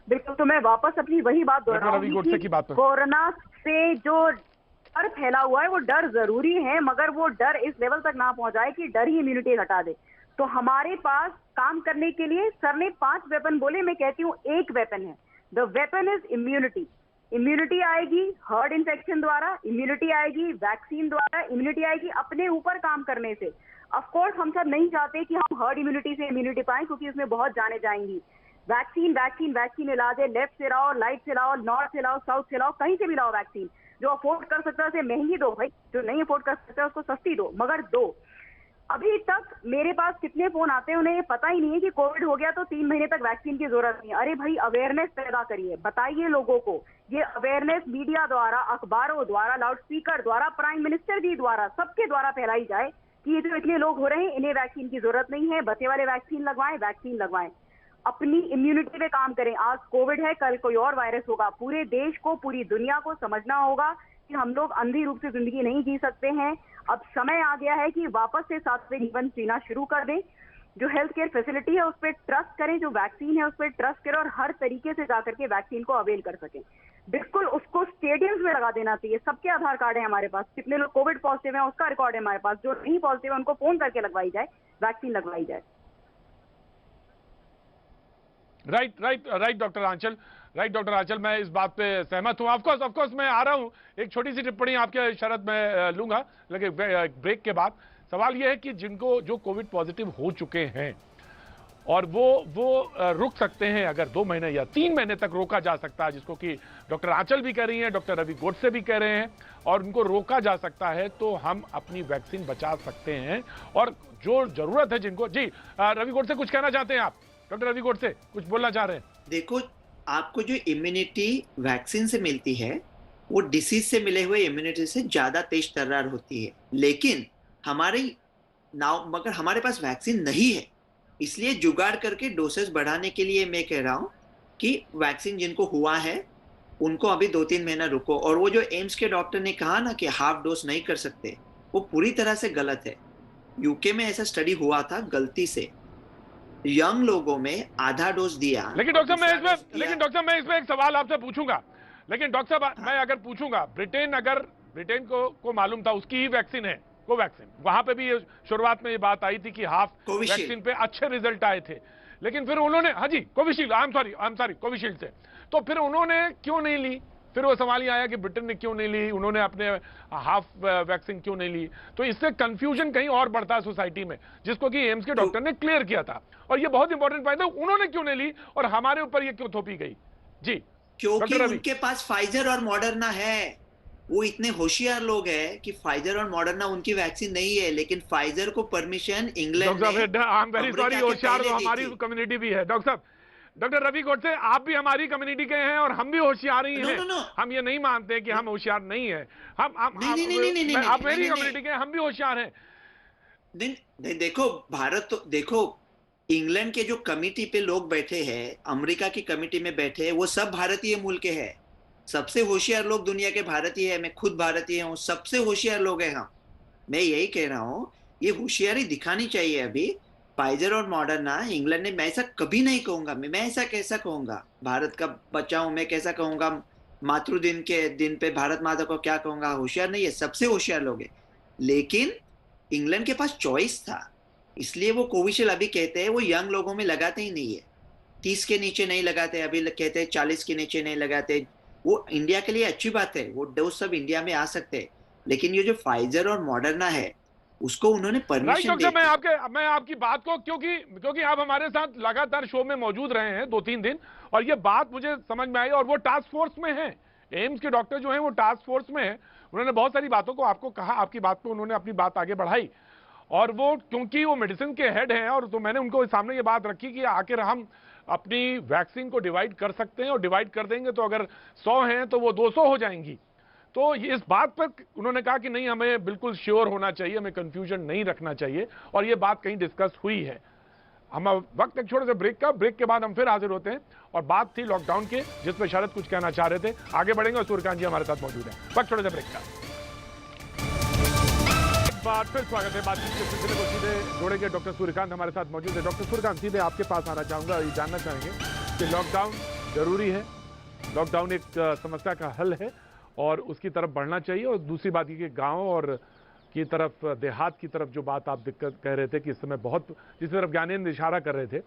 बिल्कुल, तो मैं वापस अपनी वही बात दोहराऊंगी कि कोरोना से जो डर फैला हुआ है वो डर जरूरी है, मगर वो डर इस लेवल तक ना पहुंचाए कि डर ही इम्यूनिटी घटा दे। तो हमारे पास काम करने के लिए सर ने 5 वेपन बोले, मैं कहती हूँ एक वेपन है, the weapon is immunity. Immunity आएगी हर्ड इन्फेक्शन द्वारा, इम्यूनिटी आएगी वैक्सीन द्वारा, इम्यूनिटी आएगी अपने ऊपर काम करने से। ऑफ कोर्स हम सब नहीं चाहते कि हम हर्ड इम्यूनिटी से इम्यूनिटी पाएं, क्योंकि उसमें बहुत जाने जाएंगी। वैक्सीन वैक्सीन वैक्सीन इलाज है, लेफ्ट से लाओ, राइट से लाओ, नॉर्थ से लाओ, साउथ से लाओ, कहीं से भी लाओ वैक्सीन। जो अफोर्ड कर सकता है उसे महंगी दो भाई, जो नहीं अफोर्ड कर सकता है उसको सस्ती दो, मगर दो। अभी तक मेरे पास कितने फोन आते हैं, उन्हें ये पता ही नहीं है कि कोविड हो गया तो 3 महीने तक वैक्सीन की जरूरत नहीं है। अरे भाई, अवेयरनेस पैदा करिए, बताइए लोगों को। ये अवेयरनेस मीडिया द्वारा, अखबारों द्वारा, लाउड स्पीकर द्वारा, प्राइम मिनिस्टर जी द्वारा, सबके द्वारा फैलाई जाए कि ये जो इतने लोग हो रहे हैं इन्हें वैक्सीन की जरूरत नहीं है, बच्चे वाले वैक्सीन लगवाएं। अपनी इम्यूनिटी पे काम करें। आज कोविड है, कल कोई और वायरस होगा। पूरे देश को, पूरी दुनिया को समझना होगा कि हम लोग अंधी रूप से जिंदगी नहीं जी सकते हैं। अब समय आ गया है कि वापस से सातवें जीवन जीना शुरू कर दें। जो हेल्थ केयर फैसिलिटी है उस पर ट्रस्ट करें, जो वैक्सीन है उस पर ट्रस्ट करें और हर तरीके से जाकर के वैक्सीन को अवेल कर सकें। बिल्कुल उसको स्टेडियम्स में लगा देना चाहिए। सबके आधार कार्ड है हमारे पास, कितने लोग कोविड पॉजिटिव हैं उसका रिकॉर्ड है हमारे पास, जो नहीं पॉजिटिव है उनको फोन करके लगवाई जाए, वैक्सीन लगवाई जाए। राइट डॉक्टर आंचल, मैं इस बात पे सहमत हूं। ऑफ कोर्स मैं आ रहा हूं, एक छोटी सी टिप्पणी आपके शरद में लूंगा लेकिन ब्रेक के बाद। सवाल यह है कि जिनको जो कोविड पॉजिटिव हो चुके हैं और वो रुक सकते हैं, अगर 2 महीने या 3 महीने तक रोका जा सकता है, जिसको कि डॉक्टर आंचल भी कह रही हैं, डॉक्टर रवि गोडसे भी कह रहे हैं, और उनको रोका जा सकता है तो हम अपनी वैक्सीन बचा सकते हैं। और जो जरूरत है जिनको, जी रवि गोडसे कुछ कहना चाहते हैं आप? डॉक्टर रवि गोडसे कुछ बोलना चाह रहे हैं? देखो, आपको जो इम्यूनिटी वैक्सीन से मिलती है वो डिसीज से मिले हुए इम्यूनिटी से ज्यादा तेज तर्रार होती है, लेकिन मगर हमारे पास वैक्सीन नहीं है, इसलिए जुगाड़ करके डोसेस बढ़ाने के लिए मैं कह रहा हूं कि वैक्सीन जिनको हुआ है उनको अभी 2-3 महीना रुको। और वो जो एम्स के डॉक्टर ने कहा ना कि हाफ डोज नहीं कर सकते, वो पूरी तरह से गलत है। यूके में ऐसा स्टडी हुआ था, गलती से यंग लोगों में आधा डोज दिया। लेकिन डॉक्टर साहब मैं इसमें एक सवाल आपसे पूछूंगा। लेकिन डॉक्टर साहब मैं अगर पूछूंगा, ब्रिटेन को मालूम था, उसकी ही वैक्सीन है कोवैक्सीन, वहां पे भी शुरुआत में ये बात आई थी कि हाफ वैक्सीन पे अच्छे रिजल्ट आए थे, लेकिन फिर उन्होंने, हाँ जी Covishield, I am sorry Covishield से, तो फिर उन्होंने क्यों नहीं ली? फिर वो सवाल ये आया कि ब्रिटेन ने क्यों नहीं ली, उन्होंने अपने हाफ वैक्सीन क्यों नहीं ली? तो इससे कंफ्यूजन कहीं और बढ़ता है सोसाइटी में, जिसको कि एम्स के डॉक्टर ने क्लियर किया था। और ये बहुत इंपॉर्टेंट पॉइंट है, उन्होंने क्यों नहीं ली और हमारे ऊपर ये क्यों थोपी गई? जी, क्योंकि उनके पास फाइजर और मॉडर्ना है। वो इतने होशियार लोग हैं कि फाइजर और मॉडर्ना उनकी वैक्सीन नहीं है, लेकिन फाइजर को परमिशन इंग्लैंड ने होशियार तो हमारी कम्युनिटी भी है। डॉक्टर रवि गोडसे, आप भी हमारी कम्युनिटी के हैं और हम भी होशियार ही हैं। हम ये नहीं मानते कि हम होशियार नहीं है। आप मेरी कम्युनिटी के हैं, हम भी होशियार हैं। देखो, भारत तो देखो, इंग्लैंड के जो कमिटी पे लोग बैठे हैं, अमेरिका की कमिटी में बैठे हैं, वो सब भारतीय मूल के हैं। सबसे होशियार लोग दुनिया के भारतीय है। मैं खुद भारतीय हूँ, सबसे होशियार लोग हैं हम। मैं यही कह रहा हूँ, ये होशियारी दिखानी चाहिए अभी। फाइजर और मॉडर्ना इंग्लैंड ने, मैं ऐसा कभी नहीं कहूंगा, मैं ऐसा कैसा कहूंगा भारत का बच्चा हूं, मैं कैसा कहूंगा मातृ दिन के दिन पे भारत माता को क्या कहूंगा? होशियार नहीं है, सबसे होशियार लोग हैं। लेकिन इंग्लैंड के पास चॉइस था, इसलिए वो कोविशील्ड अभी कहते हैं वो यंग लोगों में लगाते ही नहीं है, 30 के नीचे नहीं लगाते, अभी कहते हैं 40 के नीचे नहीं लगाते। वो इंडिया के लिए अच्छी बात है, वो डोज सब इंडिया में आ सकते हैं, लेकिन ये जो फाइजर और मॉडर्ना है उसको उन्होंने परमिशन दी। मैं आपकी बात को, क्योंकि आप हमारे साथ लगातार शो में मौजूद रहे हैं 2-3 दिन, और ये बात मुझे समझ में आई, और वो टास्क फोर्स में है, एम्स के डॉक्टर जो हैं वो टास्क फोर्स में है। उन्होंने बहुत सारी बातों को आपको कहा, आपकी बात को उन्होंने अपनी बात आगे बढ़ाई, और वो क्योंकि वो मेडिसिन के हेड हैं, और तो मैंने उनको सामने ये बात रखी कि आखिर हम अपनी वैक्सीन को डिवाइड कर सकते हैं, और डिवाइड कर देंगे तो अगर 100 हैं तो वो 200 हो जाएंगी। तो इस बात पर उन्होंने कहा कि नहीं, हमें बिल्कुल श्योर होना चाहिए, हमें कंफ्यूजन नहीं रखना चाहिए, और ये बात कहीं डिस्कस हुई है। हम वक्त एक छोटे से ब्रेक के बाद हम फिर हाजिर होते हैं, और बात थी लॉकडाउन के, जिसमें शरद कुछ कहना चाह रहे थे। आगे बढ़ेंगे और सूर्यकांत जी हमारे साथ मौजूद हैं। वक्त छोटे से ब्रेक का। एक बार फिर स्वागत है। बातचीत के सिलसिले को सीधे जोड़ेंगे, डॉक्टर सूर्यकांत हमारे साथ मौजूद है। डॉक्टर सूर्यकांत, सीधे आपके पास आना चाहूंगा, ये जानना चाहेंगे कि लॉकडाउन जरूरी है, लॉकडाउन एक समस्या का हल है और उसकी तरफ बढ़ना चाहिए, और दूसरी बात ये कि गांव और की तरफ, देहात की तरफ जो बात आप दिक्कत कह रहे थे कि इस समय बहुत, जिस तरफ ज्ञानेंद्र इशारा कर रहे थे,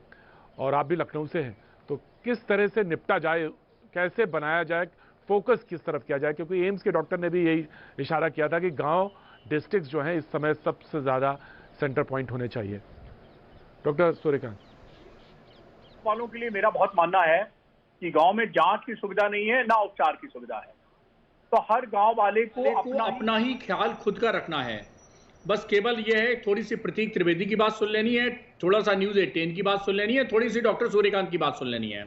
और आप भी लखनऊ से हैं, तो किस तरह से निपटा जाए, कैसे बनाया जाए, फोकस किस तरफ किया जाए? क्योंकि एम्स के डॉक्टर ने भी यही इशारा किया था कि गाँव डिस्ट्रिक्ट जो हैं इस समय सबसे ज़्यादा सेंटर पॉइंट होने चाहिए। डॉक्टर सूर्यकांत वालों के लिए मेरा बहुत मानना है कि गांव में जांच की सुविधा नहीं है, ना उपचार की सुविधा है, तो हर गांव वाले को अपना ही ख्याल खुद का रखना है। बस केवल यह है, थोड़ी सी प्रतीक त्रिवेदी की बात सुन लेनी है, थोड़ा सा न्यूज़ 18 की बात सुन लेनी है, थोड़ी सी डॉक्टर सूर्यकांत की बात सुन लेनी है।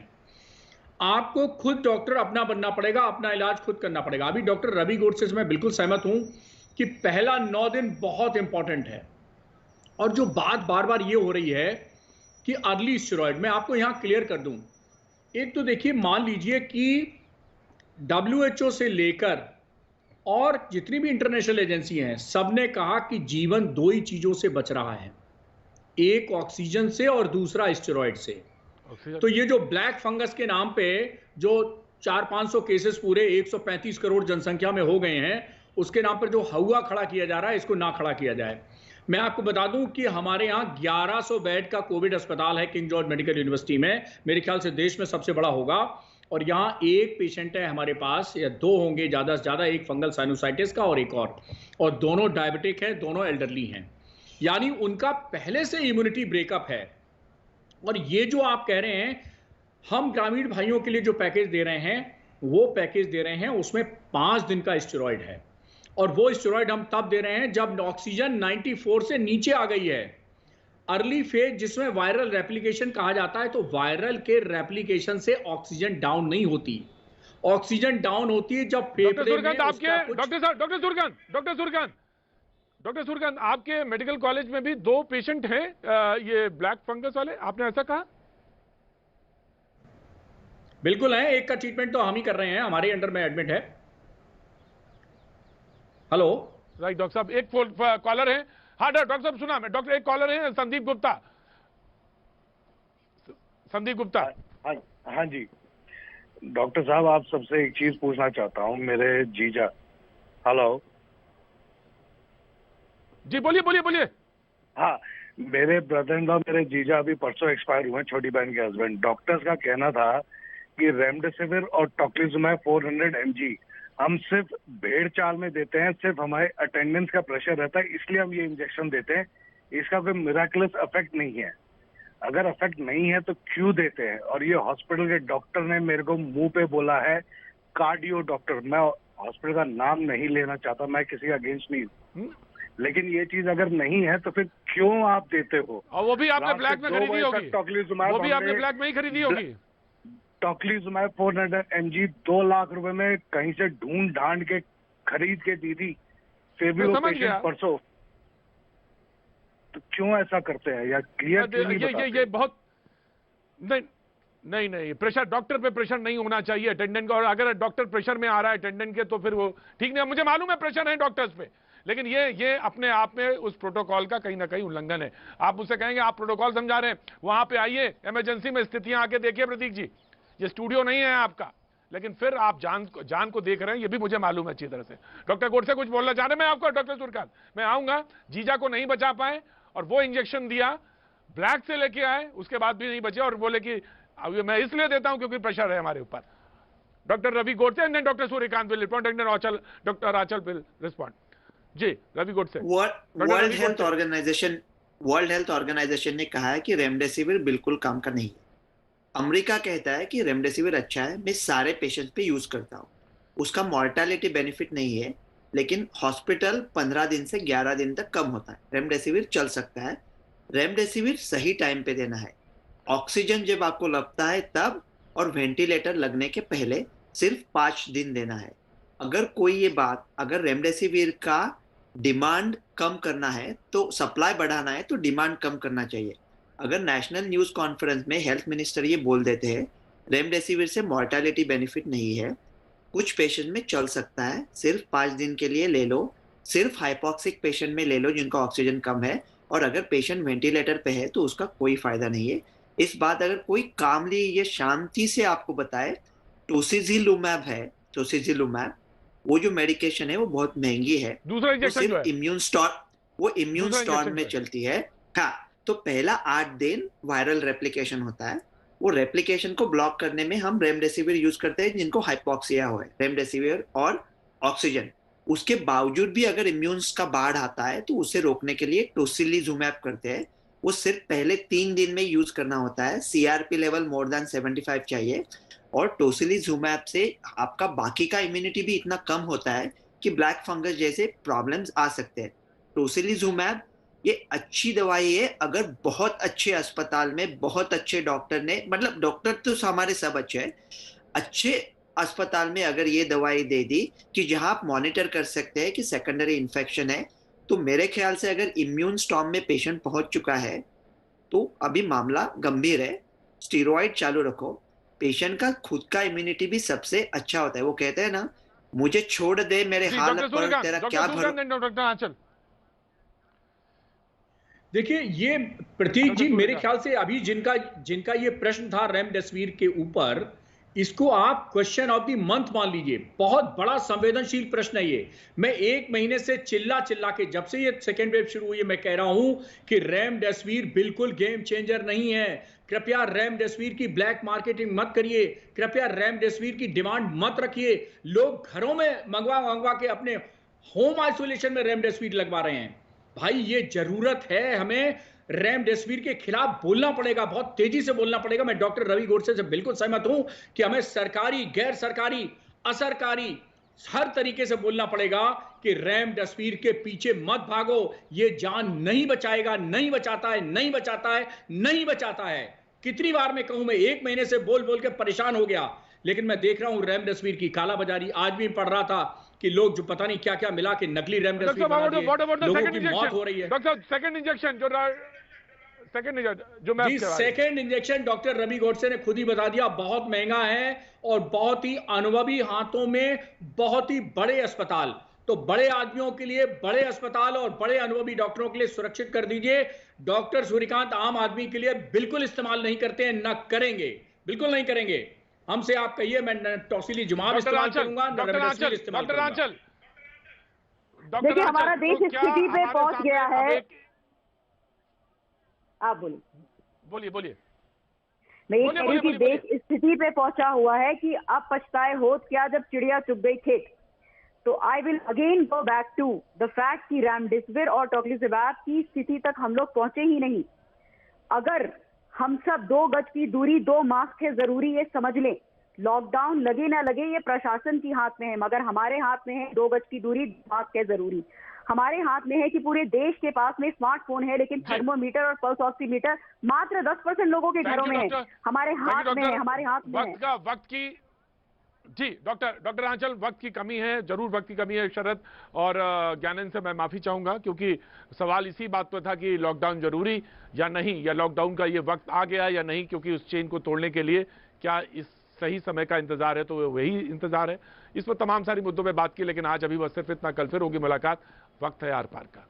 आपको खुद डॉक्टर अपना बनना पड़ेगा, अपना इलाज खुद करना पड़ेगा। अभी डॉक्टर रवि गोडसे से मैं बिल्कुल सहमत हूं कि पहला 9 दिन बहुत इंपॉर्टेंट है। और जो बात बार बार ये हो रही है कि अर्ली स्टेरॉइड, मैं आपको यहां क्लियर कर दूं। एक तो देखिए, मान लीजिए कि WHO से लेकर और जितनी भी इंटरनेशनल एजेंसी हैं, सबने कहा कि जीवन 2 ही चीजों से बच रहा है, एक ऑक्सीजन से और दूसरा स्टेरॉइड से। तो ये जो ब्लैक फंगस के नाम पे जो 400-500 केसेस पूरे 135 करोड़ जनसंख्या में हो गए हैं, उसके नाम पर जो हवा खड़ा किया जा रहा है, इसको ना खड़ा किया जाए। मैं आपको बता दूं कि हमारे यहाँ 1100 बेड का कोविड अस्पताल है किंग जॉर्ज मेडिकल यूनिवर्सिटी में, मेरे ख्याल से देश में सबसे बड़ा होगा। और यहाँ एक पेशेंट है हमारे पास, या 2 होंगे ज़्यादा से ज़्यादा, एक फंगल साइनोसाइटिस का और एक और दोनों डायबिटिक हैं, दोनों एल्डरली हैं, यानी उनका पहले से इम्यूनिटी ब्रेकअप है। और ये जो आप कह रहे हैं, हम ग्रामीण भाइयों के लिए जो पैकेज दे रहे हैं, वो पैकेज दे रहे हैं, उसमें 5 दिन का स्टेरॉइड है। और वो स्टेरॉइड हम तब दे रहे हैं जब ऑक्सीजन 94 से नीचे आ गई है। अर्ली फेज जिसमें वायरल रेप्लिकेशन कहा जाता है, तो वायरल के रेप्लिकेशन से ऑक्सीजन डाउन नहीं होती। ऑक्सीजन डाउन होती है जब फेफड़े में डॉक्टर सुरकांत, आपके मेडिकल कॉलेज में भी 2 पेशेंट हैं ये ब्लैक फंगस वाले, आपने ऐसा कहा? बिल्कुल है, एक का ट्रीटमेंट तो हम ही कर रहे हैं, हमारे अंडर में एडमिट है। हेलो, राइट डॉक्टर साहब, एक कॉलर है। हाँ डॉक्टर साहब सुना मैं, डॉक्टर एक कॉलर है संदीप गुप्ता। संदीप गुप्ता। हाँ जी डॉक्टर साहब, आप सबसे एक चीज पूछना चाहता हूँ। मेरे जीजा, हेलो जी, बोलिए। हाँ, मेरे ब्रदर इन लॉ, मेरे जीजा अभी परसों एक्सपायर हुए, छोटी बहन के हस्बैंड। डॉक्टर्स का कहना था कि रेमडेसिविर और टोक्लिजुमैब 400 mg हम सिर्फ भेड़ चाल में देते हैं, सिर्फ हमारे अटेंडेंस का प्रेशर रहता है, इसलिए हम ये इंजेक्शन देते हैं। इसका कोई मिराकुलस इफेक्ट नहीं है। अगर इफेक्ट नहीं है तो क्यों देते हैं? और ये हॉस्पिटल के डॉक्टर ने मेरे को मुंह पे बोला है, कार्डियो डॉक्टर। मैं हॉस्पिटल का नाम नहीं लेना चाहता, मैं किसी का अगेंस्ट नहीं हूँ, लेकिन ये चीज अगर नहीं है तो फिर क्यों आप देते हो? और वो भी आपने ब्लैक में खरीदी होगी, वो भी आपने ब्लैक में ही खरीदी होगी। टोक्लिजुमैब 400 mg 2 लाख रुपए में कहीं से ढूंढ ढांड के खरीद के दी थी, फिर भी वो पेशेंट परसों। तो क्यों ऐसा करते हैं? या क्लियर ये बहुत नहीं, प्रेशर, डॉक्टर पे प्रेशर नहीं होना चाहिए अटेंडेंट का। और अगर डॉक्टर प्रेशर में आ रहा है अटेंडेंट के, तो फिर वो ठीक नहीं। मुझे मालूम है प्रेशर है डॉक्टर्स पे, लेकिन ये अपने आप में उस प्रोटोकॉल का कहीं ना कहीं उल्लंघन है। आप उससे कहेंगे आप प्रोटोकॉल समझा रहे हैं, वहां पे आइए, इमरजेंसी में स्थितियां आके देखिए। प्रतीक जी, ये स्टूडियो नहीं है आपका, लेकिन फिर आप जान को देख रहे हैं, ये भी मुझे मालूम है अच्छी तरह से। डॉक्टर गोडसे कुछ बोलना चाह रहे हैं? मैं आपको डॉक्टर सुरकांत, मैं आऊंगा। जीजा को नहीं बचा पाए और वो इंजेक्शन दिया, ब्लैक से लेके आए, उसके बाद भी नहीं बचे, और बोले कि मैं इसलिए देता हूं क्योंकि प्रेशर है हमारे ऊपर। Doctor Ravi Godse and doctor Suryakant will respond and doctor Anchal will respond. जी, Ravi Godse. World Health Organization ने कहा है कि रेमडेसिविर बिल्कुल काम का नहीं है। अमेरिका कहता है कि रेमडेसिविर अच्छा है, मैं सारे पेशेंट पे यूज करता हूँ, उसका मॉर्टेलिटी बेनिफिट नहीं है, लेकिन हॉस्पिटल 15 दिन से 11 दिन तक कम होता है। रेमडेसिविर चल सकता है। रेमडेसिविर सही टाइम पे देना है। ऑक्सीजन जब आपको लगता है तब, और वेंटिलेटर लगने के पहले सिर्फ 5 दिन देना है। अगर रेमडेसिविर का डिमांड कम करना है, तो सप्लाई बढ़ाना है, तो डिमांड कम करना चाहिए। अगर नेशनल न्यूज कॉन्फ्रेंस में हेल्थ मिनिस्टर ये बोल देते हैं रेमडेसिविर से मॉर्टेलिटी बेनिफिट नहीं है, कुछ पेशेंट में चल सकता है, सिर्फ 5 दिन के लिए ले लो, सिर्फ हाइपोक्सिक पेशेंट में ले लो जिनका ऑक्सीजन कम है, और अगर पेशेंट वेंटिलेटर पे है तो उसका कोई फायदा नहीं है। इस बात अगर कोई कामली या शांति से आपको बताए, टोसिलिजुमैब है, टोसिलिजुमैब वो जो मेडिकेशन है वो बहुत महंगी है, दूसरा इंजेक्शन वो इम्यून स्टोर में चलती है। हाँ, तो पहला 8 दिन वायरल रेप्लिकेशन होता है, वो रेप्लिकेशन को ब्लॉक करने में हम रेमडेसिविर यूज करते हैं जिनको हाइपोक्सिया हो है, रेमडेसिविर और ऑक्सीजन। उसके बावजूद भी अगर इम्यून का बाढ़ आता है तो उसे रोकने के लिए टोसिलिजुमैब करते हैं। वो सिर्फ पहले 3 दिन में यूज करना होता है, सीआरपी लेवल मोर देन 75 चाहिए, और टोसिलिजुमैब से आपका बाकी का इम्यूनिटी भी इतना कम होता है कि ब्लैक फंगस जैसे प्रॉब्लम्स आ सकते हैं। टोसिलिजुमैब ये अच्छी दवाई है अगर बहुत अच्छे अस्पताल में बहुत अच्छे डॉक्टर ने, मतलब डॉक्टर तो हमारे सब अच्छे हैं, अच्छे अस्पताल में अगर ये दवाई दे दी कि जहां आप मॉनिटर कर सकते हैं कि सेकेंडरी इन्फेक्शन है, तो मेरे ख्याल से अगर इम्यून स्टॉर्म में पेशेंट पहुंच चुका है तो अभी मामला गंभीर है, स्टीरॉइड चालू रखो। पेशेंट का खुद का इम्यूनिटी भी सबसे अच्छा होता है। वो कहते हैं ना मुझे छोड़ दे मेरे हाल डॉक्टर पर, सूर्यकांत, तेरा डॉक्टर क्या सूर्यकांत एंड डॉक्टर आंचल। देखिए ये प्रतीक जी, डॉक्टर मेरे सूर्यकांत। ख्याल से अभी जिनका जिनका ये प्रश्न था रेमडेसिविर के ऊपर, इसको आप क्वेश्चन ऑफ द मंथ मान लीजिए। बहुत बड़ा संवेदनशील प्रश्न है ये। मैं 1 महीने से चिल्ला चिल्ला के, जब से ये सेकेंड वेव शुरू हुई है, मैं कह रहा हूं कि रेमडेसिविर बिल्कुल गेम चेंजर नहीं है। कृपया रेमडेसिविर की ब्लैक मार्केटिंग मत करिए, कृपया रेमडेसिविर की डिमांड मत रखिए। लोग घरों में मंगवा मंगवा के अपने होम आइसोलेशन में रेमडेसिविर लगवा रहे हैं। भाई ये जरूरत है, हमें रेमडेसिविर के खिलाफ बोलना पड़ेगा, बहुत तेजी से बोलना पड़ेगा। मैं डॉक्टर रवि गोडसे से बिल्कुल सहमत हूं कि हमें सरकारी, गैर सरकारी, असरकारी हर तरीके से बोलना पड़ेगा कि रेमडेसिविर के पीछे मत भागो। ये जान नहीं बचाएगा, नहीं बचाता है, नहीं बचाता है, नहीं बचाता है। कितनी बार मैं कहूं, मैं 1 महीने से बोल बोल के परेशान हो गया, लेकिन मैं देख रहा हूं रेमडेसिविर की कालाबाजारी। आज भी पढ़ रहा था कि लोग जो पता नहीं क्या क्या मिला के नकली रेमडेसिविर बना दिए, लोगों की मौत हो रही है। डॉक्टर सेकंड इंजेक्शन जो मैं जी, second injection doctor Ravi Godse ने खुद ही बता दिया बहुत महंगा है, और बहुत ही अनुभवी हाथों में बहुत ही बड़े अस्पताल, तो बड़े आदमियों के लिए बड़े अस्पताल और बड़े अनुभवी डॉक्टरों के लिए सुरक्षित कर दीजिए। डॉक्टर सूर्यकांत आम आदमी के लिए बिल्कुल इस्तेमाल नहीं करते हैं, न करेंगे, बिल्कुल नहीं करेंगे। हमसे आप कहिए, मैं न टॉसिलीजुमाब इस्तेमाल करूंगा, न रेमडेसिविर इस्तेमाल करूंगा। देखिए हमारा देश स्थिति पे पहुंच गया है। आप बोलिए। बोलिए। मैं ये कह रही हूँ कि देश स्थिति पे पहुंचा हुआ है कि अब पछताए होत क्या जब चिड़िया चुग गई खेत। तो I will again go back to the fact कि रेमडेसिविर और टोक्लिजुमैब की स्थिति तक हम लोग पहुंचे ही नहीं। अगर हम सब 2 गज की दूरी, 2 मास्क है जरूरी, ये समझ लें। लॉकडाउन लगे ना लगे ये प्रशासन के हाथ में है, मगर हमारे हाथ में है 2 गज की दूरी, मास्क है जरूरी। हमारे हाथ में है कि पूरे देश के पास में स्मार्टफोन है, लेकिन थर्मोमीटर और पल्स ऑक्सीमीटर मात्र 10% लोगों के घरों में है। हमारे हाथ में है, हमारे हाथ में है। वक्त की जी डॉक्टर आंचल, वक्त की कमी है, जरूर वक्त की कमी है। शरद और ज्ञानंद से मैं माफी चाहूंगा, क्योंकि सवाल इसी बात पर था कि लॉकडाउन जरूरी या नहीं, या लॉकडाउन का ये वक्त आ गया या नहीं, क्योंकि उस चेन को तोड़ने के लिए क्या इस सही समय का इंतजार है, तो वही इंतजार है। इस पर तमाम सारी मुद्दों पे बात की, लेकिन आज अभी बस सिर्फ इतना। कल फिर होगी मुलाकात। वक्त है आर पार का।